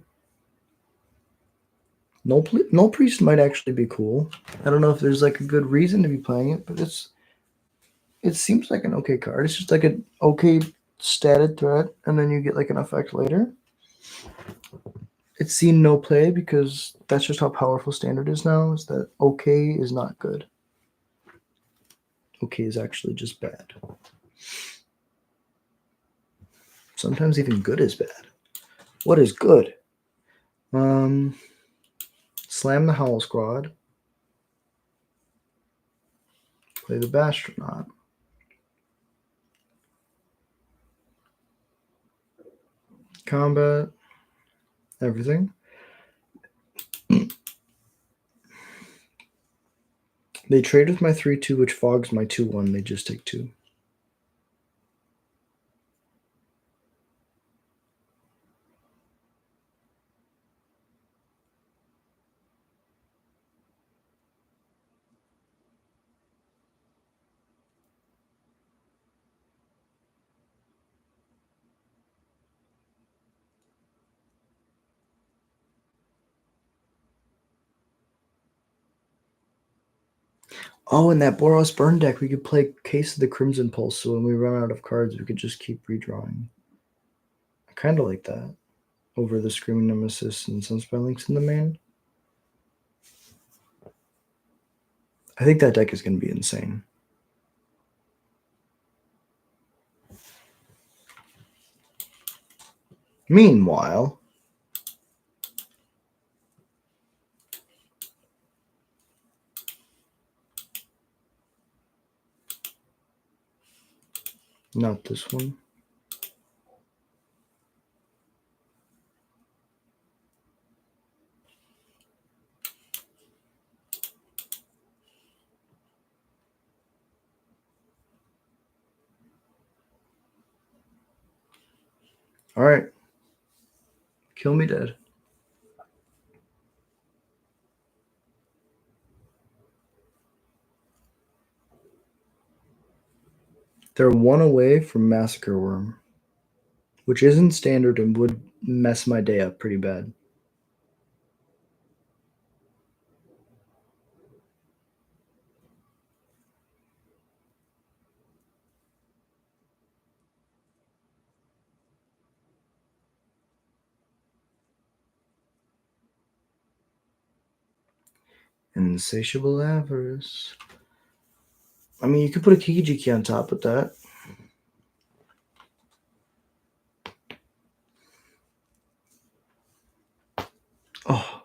No Priest might actually be cool. I don't know if there's like a good reason to be playing it, but it seems like an okay card. It's just like an okay statted threat, and then you get like an effect later. It's seen no play because that's just how powerful standard is now, is that okay is not good. Okay is actually just bad. Sometimes even good is bad. What is good? Slam the Howl Squad. Play the Bastronaut. Combat. Everything. They trade with my 3/2, which fogs my 2/1. They just take 2. Oh, in that Boros Burn deck, we could play Case of the Crimson Pulse, so when we run out of cards, we could just keep redrawing. I kind of like that. Over the Screaming Nemesis and Sunspell Links in the main. I think that deck is going to be insane. Meanwhile, not this one. All right. Kill me dead. They're one away from Massacre Worm, which isn't standard and would mess my day up pretty bad. Insatiable avarice. I mean, you could put a Kiki key on top of that. Oh.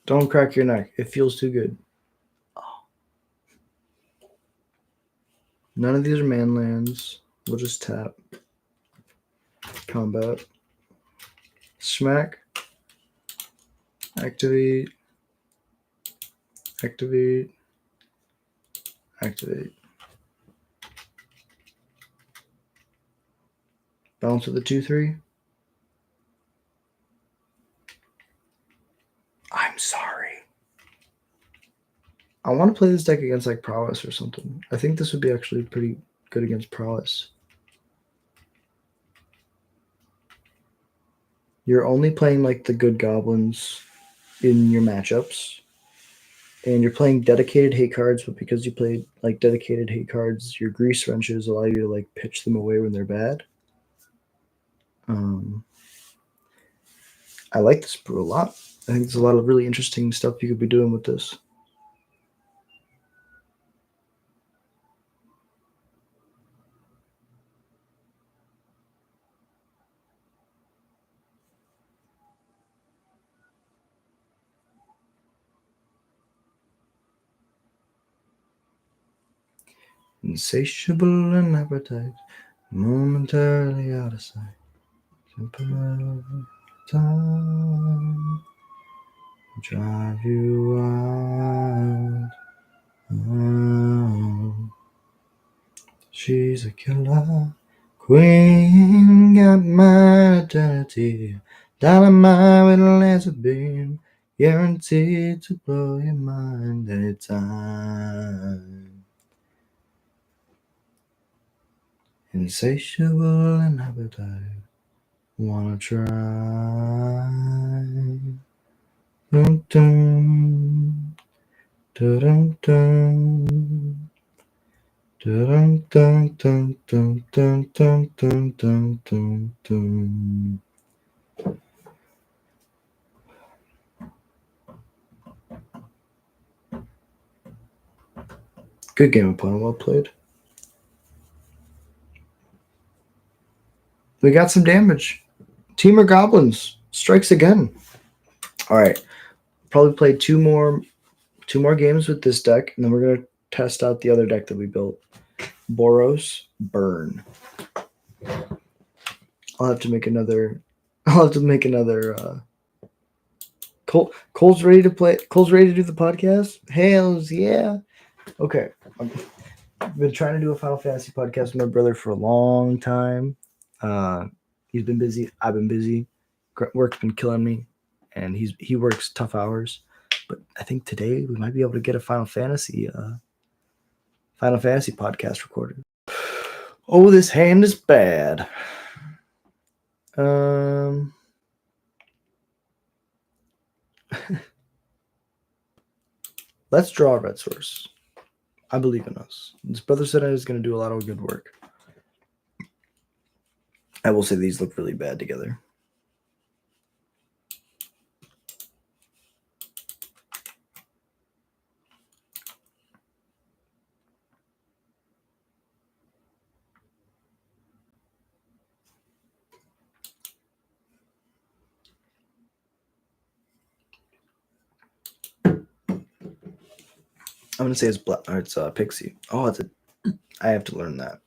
Don't crack your neck. It feels too good. Oh. None of these are man lands. We'll just tap. Combat. Smack. Activate. Activate. Activate. Bounce with a 2/3. I'm sorry. I want to play this deck against like Prowess or something. I think this would be actually pretty good against Prowess. You're only playing like the good goblins in your matchups. And you're playing dedicated hate cards, but because you played like dedicated hate cards, your grease wrenches allow you to like pitch them away when they're bad. I like this brew a lot. I think there's a lot of really interesting stuff you could be doing with this. Insatiable in appetite, momentarily out of sight. Time drive you wild. Oh, she's a killer queen, got my identity. Dynamite with a laser beam, guaranteed to blow your mind anytime. Insatiable and appetite, wanna try. Dun, dun, dun, dun, dun, dun, dun, dun, dun, dun, dun, dun, dun, dun. Good game, opponent. Well played. We got some damage. Temur Goblins strikes again. All right, probably play two more games with this deck, and then we're gonna test out the other deck that we built. Boros Burn. I'll have to make another. Cole's ready to play. Cole's ready to do the podcast. Hells yeah. Okay. I've been trying to do a Final Fantasy podcast with my brother for a long time. He's been busy. I've been busy. Work's been killing me, and he works tough hours. But I think today we might be able to get a Final Fantasy podcast recorded. Oh, this hand is bad. Let's draw a red source. I believe in us. This brother said I was going to do a lot of good work. I will say these look really bad together. I'm gonna say it's black. It's Pixie. Oh, it's a. I have to learn that.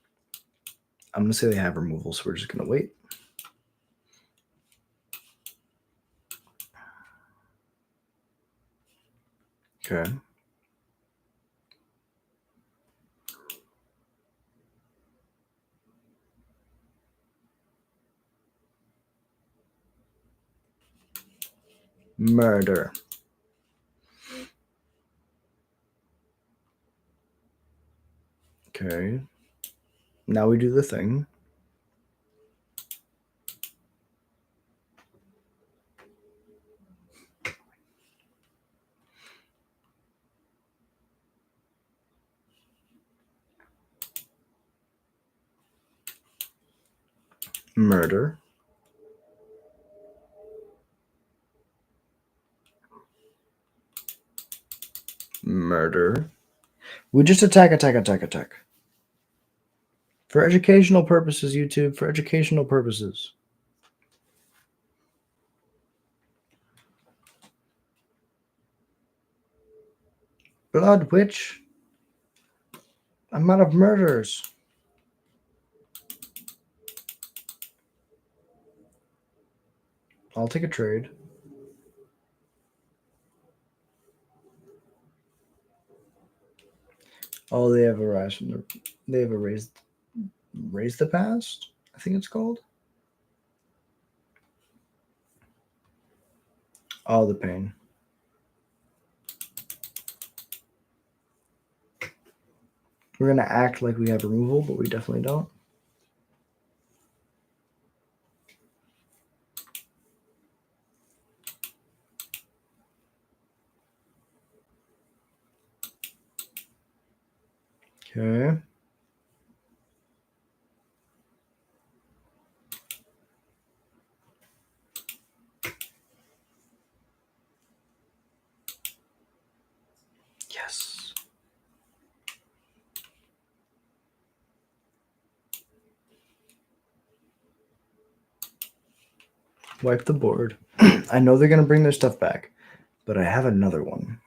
I'm gonna say they have removal, so we're just gonna wait. Okay. Murder. Okay. Now we do the thing. Murder. Murder. We just attack. For educational purposes, YouTube. For educational purposes. Blood witch. I'm out of murders. I'll take a trade. Oh, they have a rise from the. They have a raise the past. I think it's called. Oh, the pain. We're gonna act like we have removal, but we definitely don't. Okay. Yes. Wipe the board. I know they're gonna bring their stuff back, but I have another one.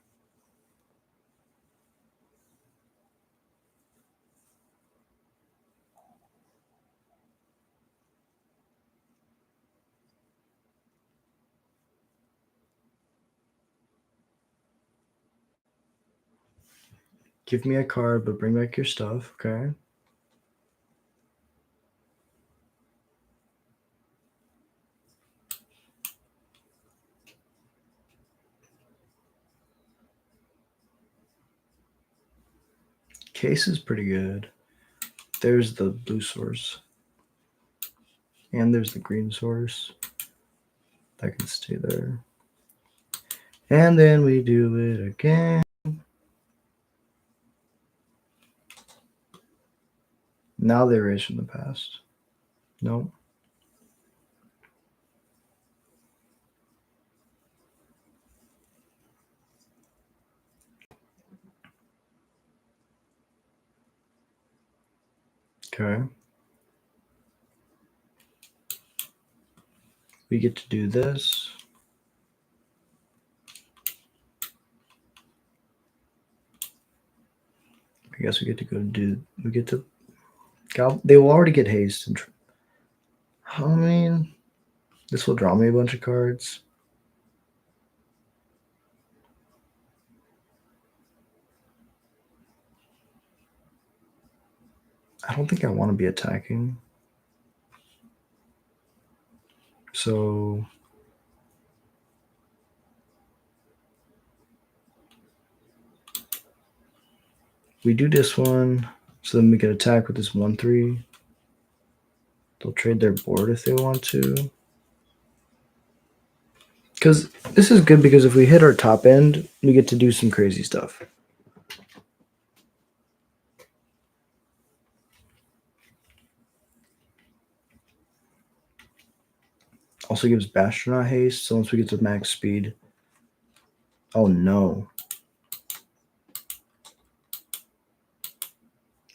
Give me a card, but bring back your stuff, okay? Case is pretty good. There's the blue source. And there's the green source. That can stay there. And then we do it again. Now they erase from the past. Nope. Okay. We get to do this. I guess we get to go do. We get to. They will already get haste. I mean, this will draw me a bunch of cards. I don't think I want to be attacking. So we do this one. So then we can attack with this 1/3. They'll trade their board if they want to. Because this is good because if we hit our top end, we get to do some crazy stuff. Also gives Bastronaut haste, so once we get to max speed. Oh no.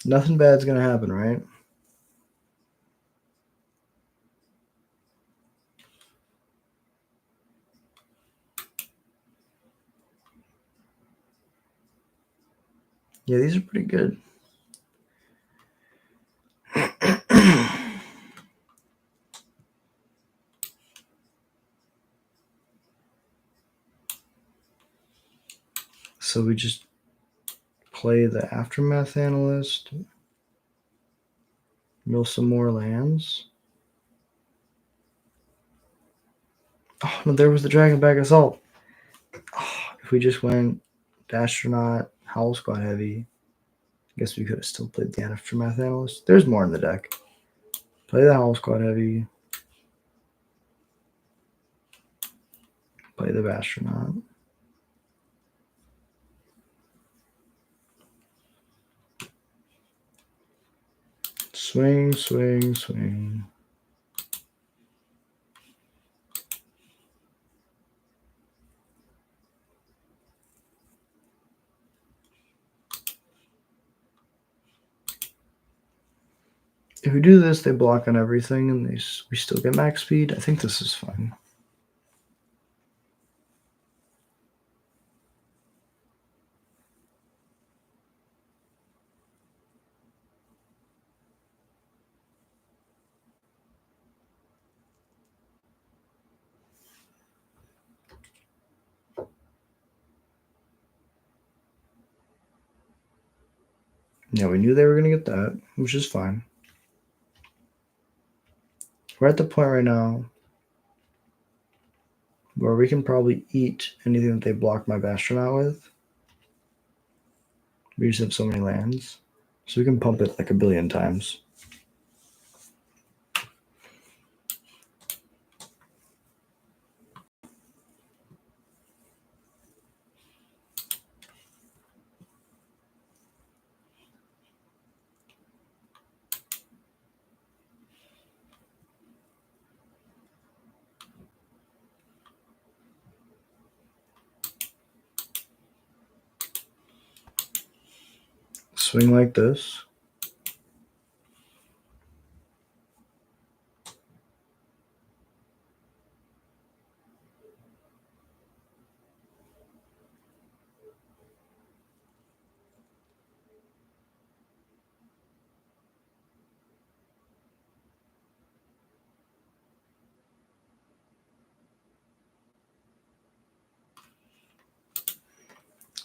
Nothing bad's gonna happen, right? Yeah, these are pretty good. So we just play the Aftermath Analyst, mill some more lands. Oh, no, there was the Dragonback Assault. Oh, if we just went Astronaut, Howl Squad Heavy, Guess we could have still played the Aftermath Analyst. There's more in the deck. Play the Howl Squad Heavy. Play the Astronaut. Swing, swing, swing. If we do this, they block on everything, and we still get max speed. I think this is fine. Yeah, we knew they were going to get that, which is fine. We're at the point right now where we can probably eat anything that they block my Astronaut with. We just have so many lands. So we can pump it like a billion times. Swing like this.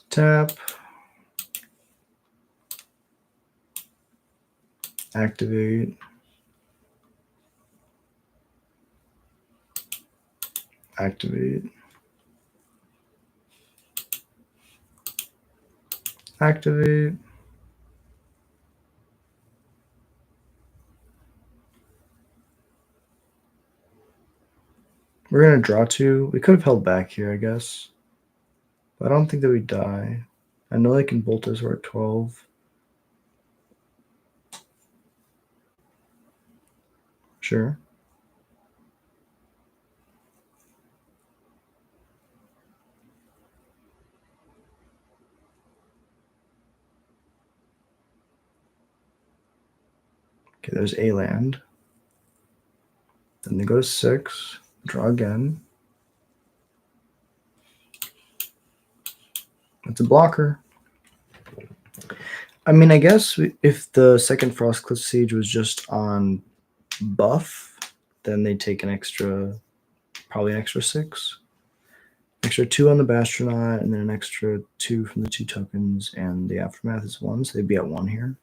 Tap. Activate. Activate. Activate. We're going to draw 2. We could have held back here, I guess. But I don't think that we die. I know they can bolt us. We're at 12. Sure. Okay, there's a land. Then they go to 6. Draw again. That's a blocker. I mean, I guess if the second Frostcliff Siege was just on buff, then they take an extra, probably an extra 6. Extra 2 on the Bastronaut, and then an extra 2 from the 2 tokens, and the Aftermath is 1, so they'd be at 1 here.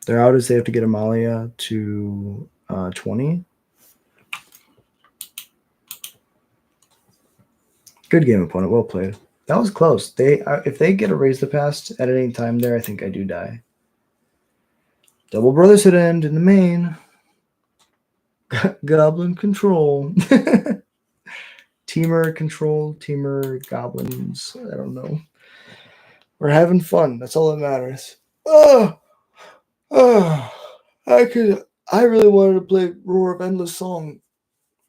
Their out is they have to get Amalia to 20. Good game, opponent. Well played. That was close. They if they get a Raise the Past at any time there, I think I do die. Double Brothers hit end in the main. Goblin control. Temur control. Temur Goblins. I don't know. We're having fun. That's all that matters. Oh, I really wanted to play Roar of Endless Song,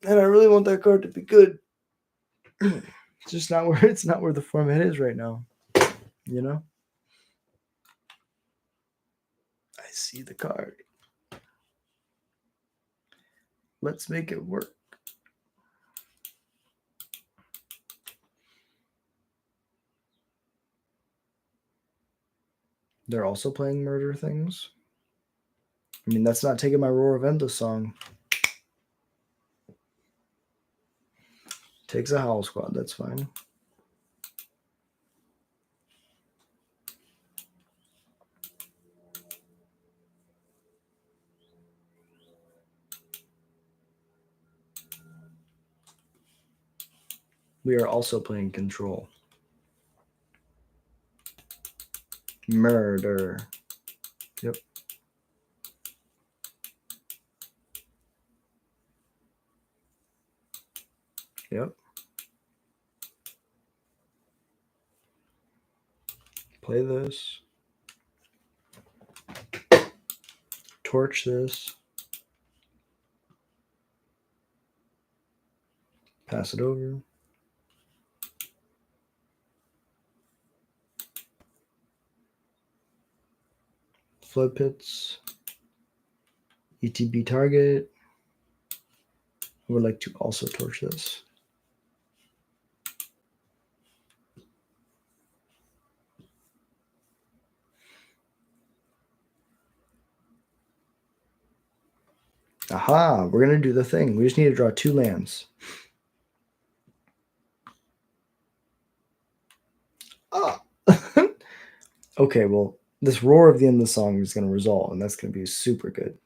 and I really want that card to be good. It's just not where the format is right now. You know? I see the card. Let's make it work. They're also playing murder things. I mean, that's not taking my Roar of Endless Song. Takes a Howl Squad, that's fine. We are also playing control. Murder. Yep. Yep. Play this. Torch this. Pass it over. Flood pits. ETB target. I would like to also torch this. Aha, we're going to do the thing. We just need to draw 2 lands. Ah. Okay, well, this roar of the end of the song is going to resolve, and that's going to be super good.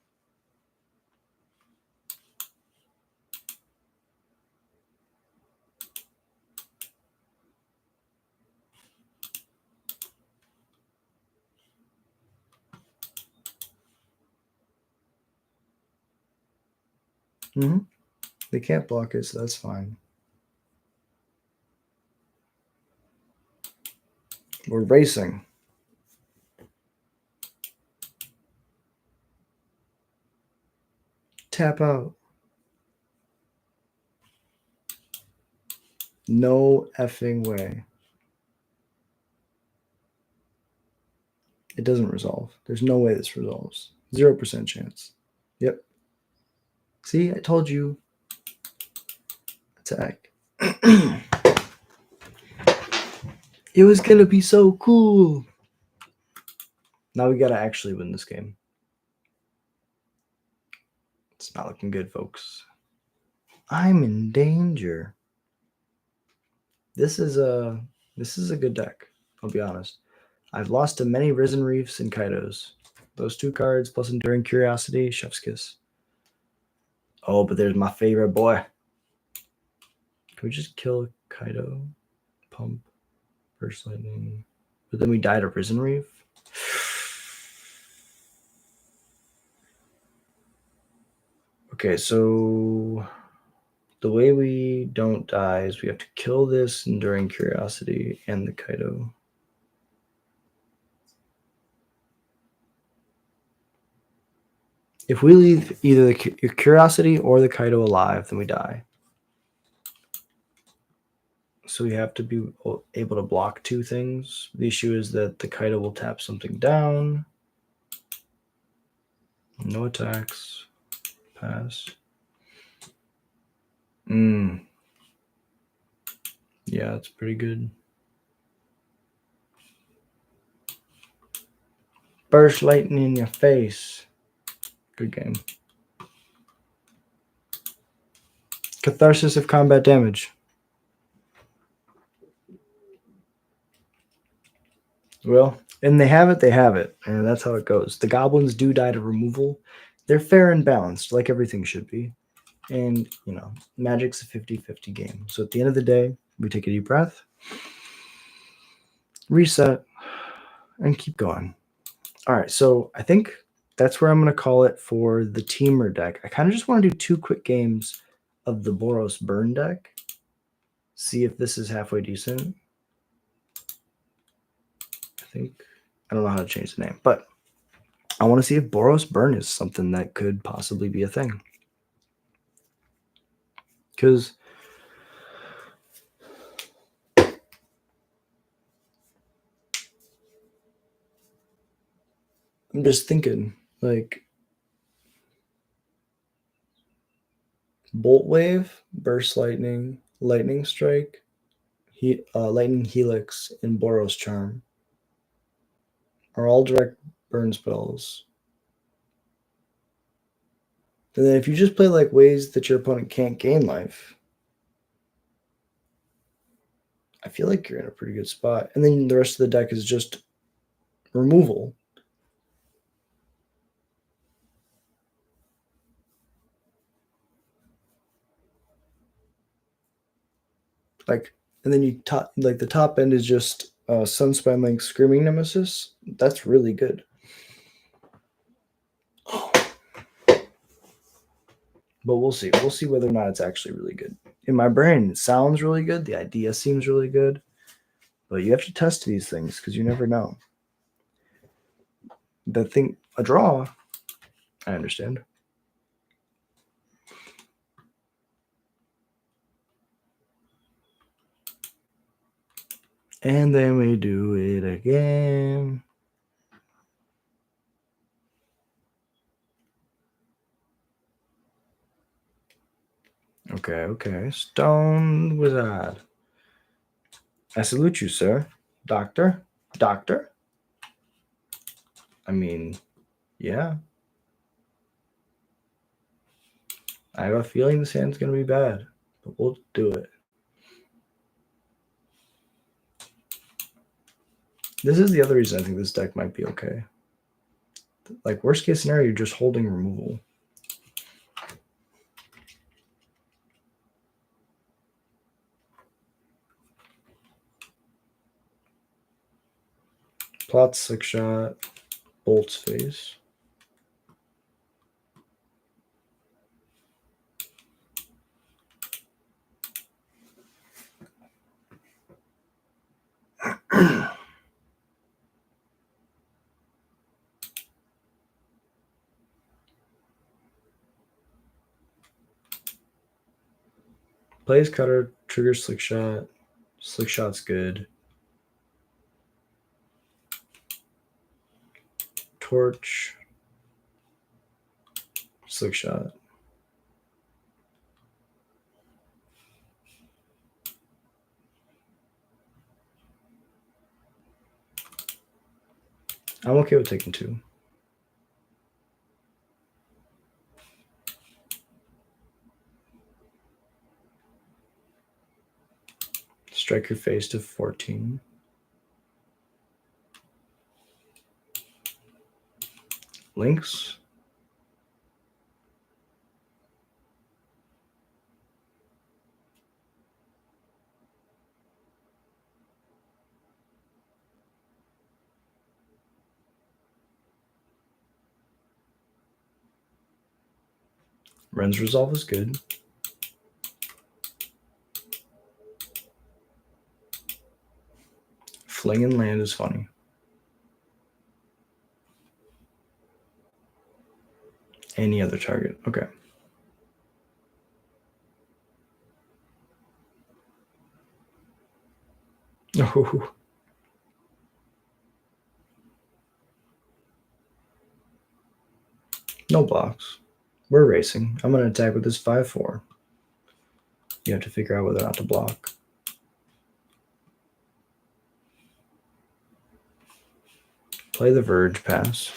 They can't block it, so that's fine. We're racing. Tap out. No effing way. It doesn't resolve. There's no way this resolves. 0% chance. Yep. See, I told you. Attack. It was going to be so cool. Now we got to actually win this game. It's not looking good, folks. I'm in danger. This is a good deck, I'll be honest. I've lost to many Risen Reefs and Kaidos. Those 2 cards plus Enduring Curiosity, chef's kiss. Oh, but there's my favorite boy. Can we just kill Kaido? Pump. Burst Lightning. But then we die to Risen Reef? Okay, so the way we don't die is we have to kill this Enduring Curiosity and the Kaido. If we leave either the Curiosity or the Kaido alive, then we die. So we have to be able to block 2 things. The issue is that the Kaido will tap something down. No attacks. Pass. Yeah, it's pretty good. Burst lightning in your face. Good game. Catharsis of combat damage. Well, and they have it, and that's how it goes. The goblins do die to removal. They're fair and balanced, like everything should be. And, Magic's a 50-50 game. So at the end of the day, we take a deep breath, reset, and keep going. All right, so I think that's where I'm going to call it for the Temur deck. I kind of just want to do 2 quick games of the Boros Burn deck. See if this is halfway decent. I don't know how to change the name, but I want to see if Boros Burn is something that could possibly be a thing. Because I'm just thinking, like, Bolt Wave, Burst Lightning, Lightning Strike, Lightning Helix, and Boros Charm are all direct burn spells. And then if you just play like ways that your opponent can't gain life, I feel like you're in a pretty good spot. And then the rest of the deck is just removal. And then the top end is just Sunspine Link Screaming Nemesis. That's really good. But we'll see. We'll see whether or not it's actually really good. In my brain, it sounds really good. The idea seems really good. But you have to test these things because you never know. The thing, a draw, I understand. And then we do it again. Okay. Stone Wizard. I salute you, sir. Doctor? I mean, yeah. I have a feeling this hand's going to be bad, but we'll do it. This is the other reason I think this deck might be okay. Like, worst case scenario, you're just holding removal. Plot Slick Shot, Bolt's Face. Plays Cutter, triggers Slick Shot. Slick Shot's good. Torch. Slick Shot. I'm okay with taking 2. Strike your face to 14. Links. Ren's Resolve is good. Fling and land is funny. Any other target. Okay. Oh. No blocks. We're racing. I'm going to attack with this 5/4. You have to figure out whether or not to block. Play the Verge, pass.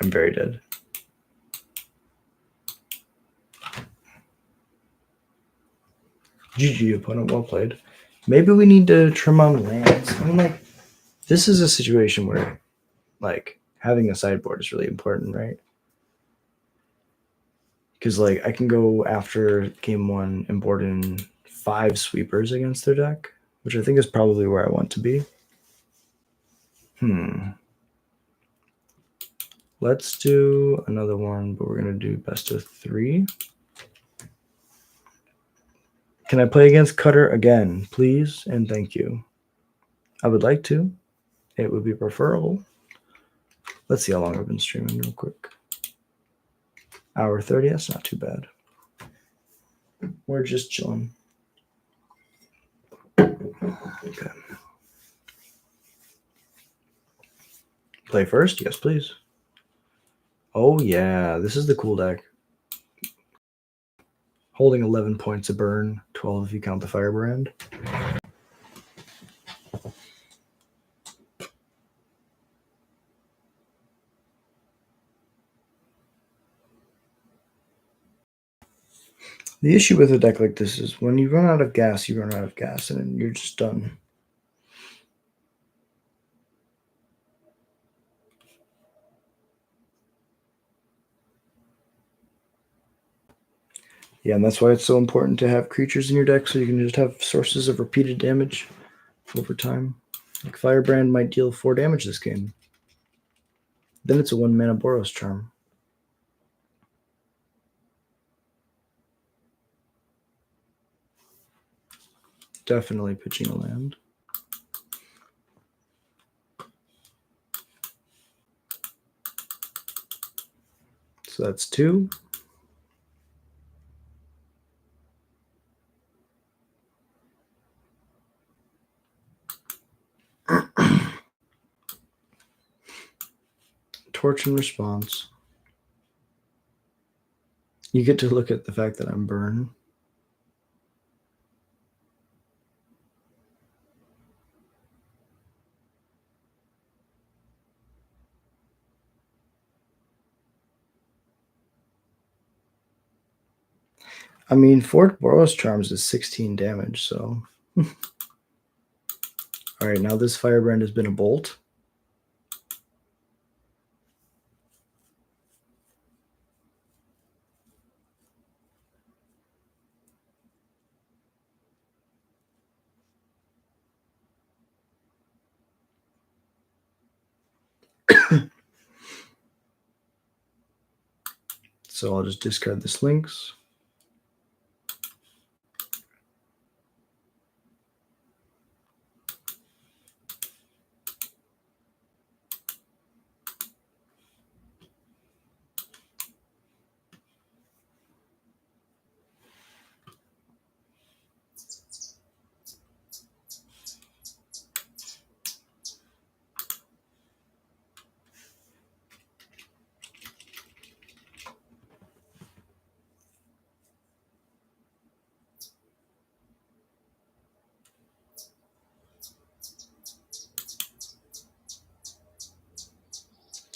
I'm very dead. GG, opponent, well played. Maybe we need to trim on lands. I mean, like, this is a situation where, like, having a sideboard is really important, right? Because, like, I can go after game 1 and board in 5 sweepers against their deck, which I think is probably where I want to be. Let's do another one, but we're going to do best of 3. Can I play against Cutter again, please? And thank you. I would like to. It would be preferable. Let's see how long I've been streaming real quick. Hour 30, that's not too bad. We're just chilling. Okay. Play first? Yes, please. Oh, yeah. This is the cool deck. Holding 11 points of burn, 12 if you count the Firebrand. The issue with a deck like this is when you run out of gas, you run out of gas, and then you're just done. Yeah, and that's why it's so important to have creatures in your deck so you can just have sources of repeated damage over time. Like Firebrand might deal 4 damage this game. Then it's a 1-mana Boros Charm. Definitely pitching a land. So that's 2. Torch in response. You get to look at the fact that I'm burn. I mean, 4 Boros Charms is 16 damage, so. Alright, now this Firebrand has been a bolt. So I'll just discard this Lynx.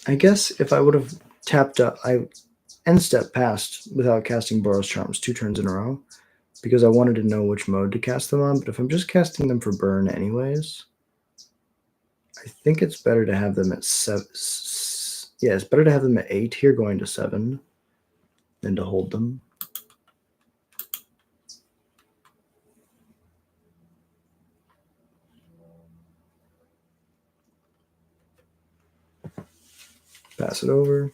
I guess if I would have tapped up, I end step past without casting Boros Charms 2 turns in a row because I wanted to know which mode to cast them on. But if I'm just casting them for burn anyways, I think it's better to have them at 7. Yeah, it's better to have them at 8 here going to 7 than to hold them. Pass it over.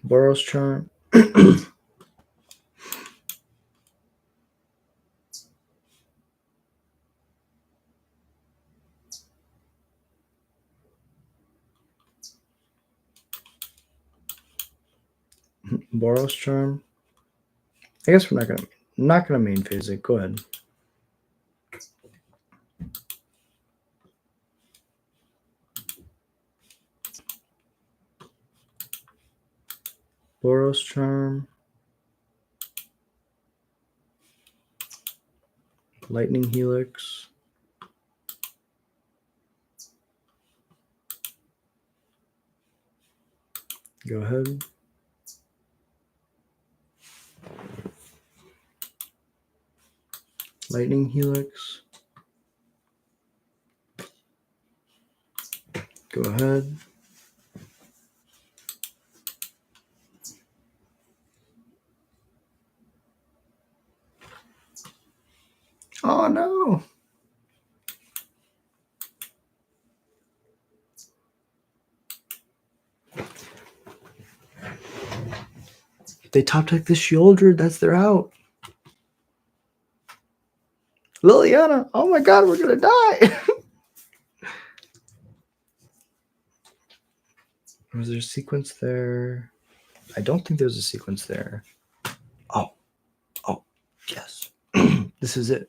Boros Charm. Boros Charm. I guess we're not gonna main phase it. Go ahead. Boros Charm. Lightning Helix. Go ahead. Lightning Helix. Go ahead. Oh no! If they top deck the Shieldred, that's their out. Liliana! Oh my god, we're gonna die! Was there a sequence there? I don't think there's a sequence there. Oh, yes. This is it.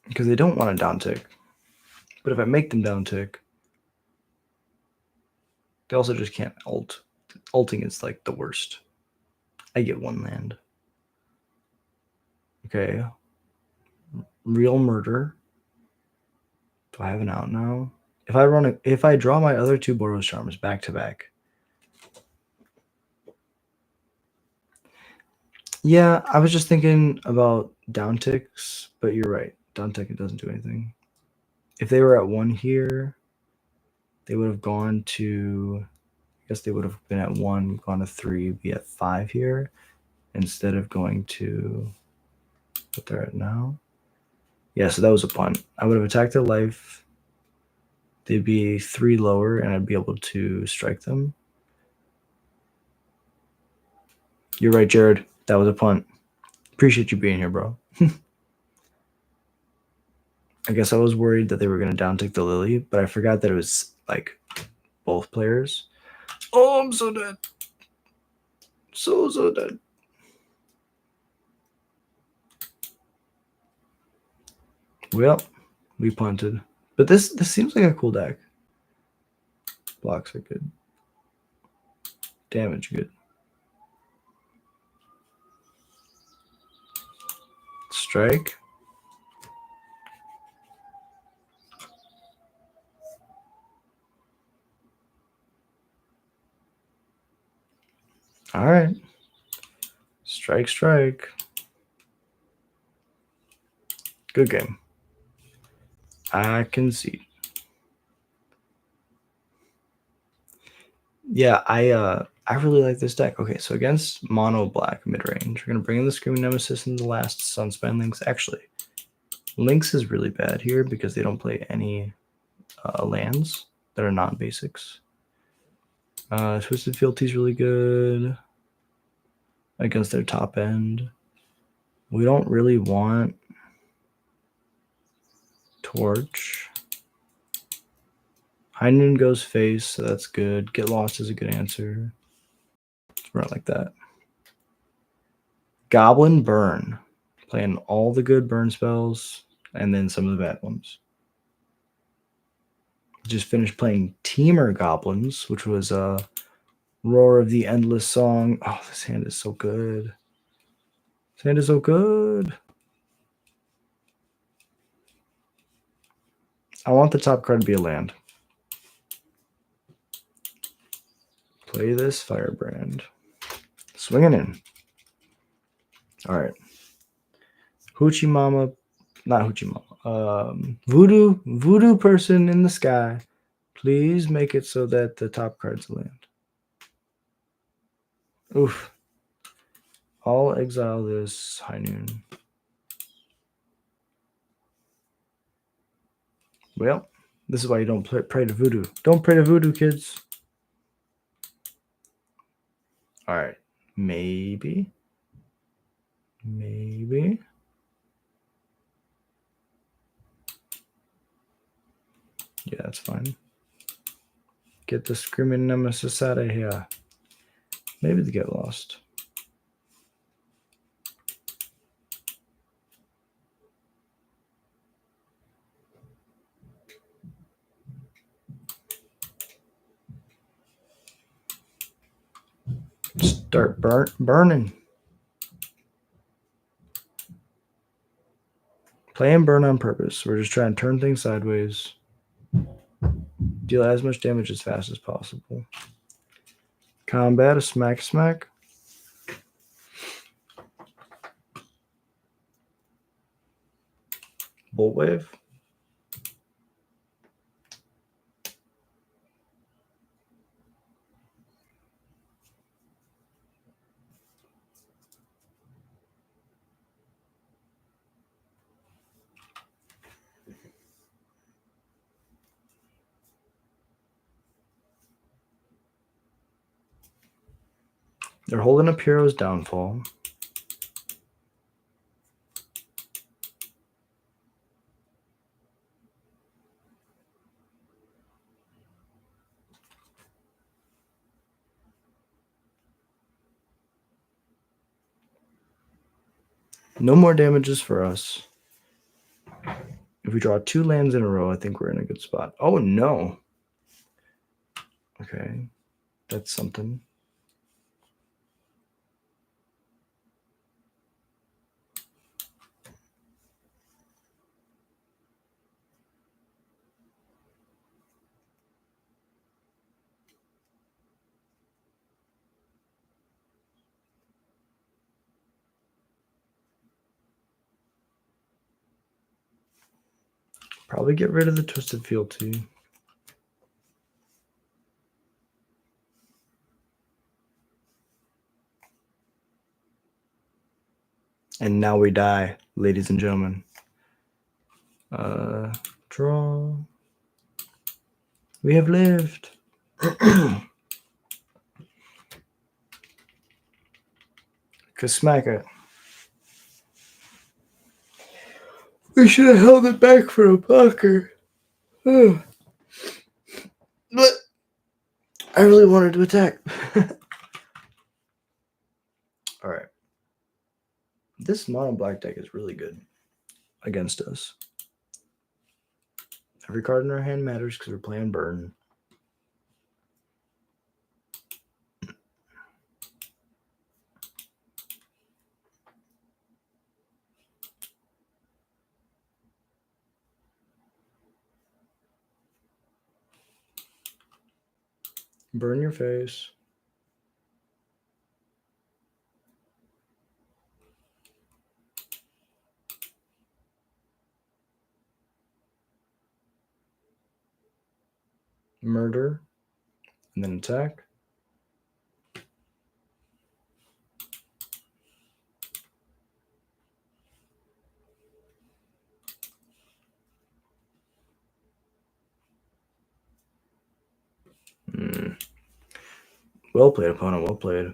Because they don't want a down tick. But if I make them down tick, they also just can't ult. Ulting is like the worst. I get one land. Okay. Real murder. Do I have an out now? If I draw my other two Boros Charms back to back. Yeah, I was just thinking about down ticks, but you're right. Down tick, it doesn't do anything. If they were at 1 here, they would have gone to, I guess they would have been at 1, gone to 3, be at 5 here, instead of going to what they're at now. Yeah, so that was a punt. I would have attacked their life. They'd be 3 lower, and I'd be able to strike them. You're right, Jared. That was a punt. Appreciate you being here, bro. I guess I was worried that they were going to downtick the Lily, but I forgot that it was like both players. Oh, I'm so dead. So dead. Well, we punted. But this seems like a cool deck. Blocks are good. Damage good. Strike. All right. Strike. Good game. I concede. Yeah, I really like this deck. Okay, so against mono black mid range, we're gonna bring in the Screaming Nemesis and the last Sunspine Lynx. Actually, Lynx is really bad here because they don't play any lands that are non-basics. Twisted Fealty is really good against their top end. We don't really want Torch. High Noon goes face, so that's good. Get Lost is a good answer. Let's run it like that. Goblin Burn. Playing all the good burn spells and then some of the bad ones. Just finished playing Temur Goblins, which was Roar of the Endless Song. Oh, this hand is so good. This hand is so good. I want the top card to be a land. Play this Firebrand. Swinging in. All right. Hoochie Mama. Not Hoochie Mama. Voodoo person in the sky. Please make it so that the top card's a land. Oof. I'll exile this High Noon. Well, this is why you don't pray to voodoo. Don't pray to voodoo, kids. All right. Maybe. Yeah, that's fine. Get the Screaming Nemesis out of here. Maybe they get lost. Start burning. Play and burn on purpose. We're just trying to turn things sideways. Deal as much damage as fast as possible. Combat a smack. Bolt wave. They're holding up Hero's Downfall. No more damages for us. If we draw 2 lands in a row, I think we're in a good spot. Oh, no. Okay. That's something. Probably get rid of the Twisted Fealty. And now we die, ladies and gentlemen. Draw. We have lived. Cause smack it. We should have held it back for a blocker. But I really wanted to attack. Alright. This mono black deck is really good against us. Every card in our hand matters because we're playing burn. Burn your face. Murder. And then attack. Well played, opponent. Well played.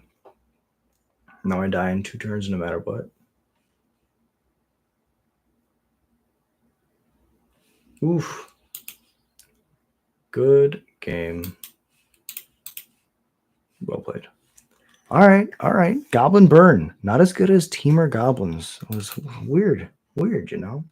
Now I die in 2 turns no matter what. Oof. Good game. Well played. All right. Goblin burn. Not as good as Temur Goblins. It was weird, you know?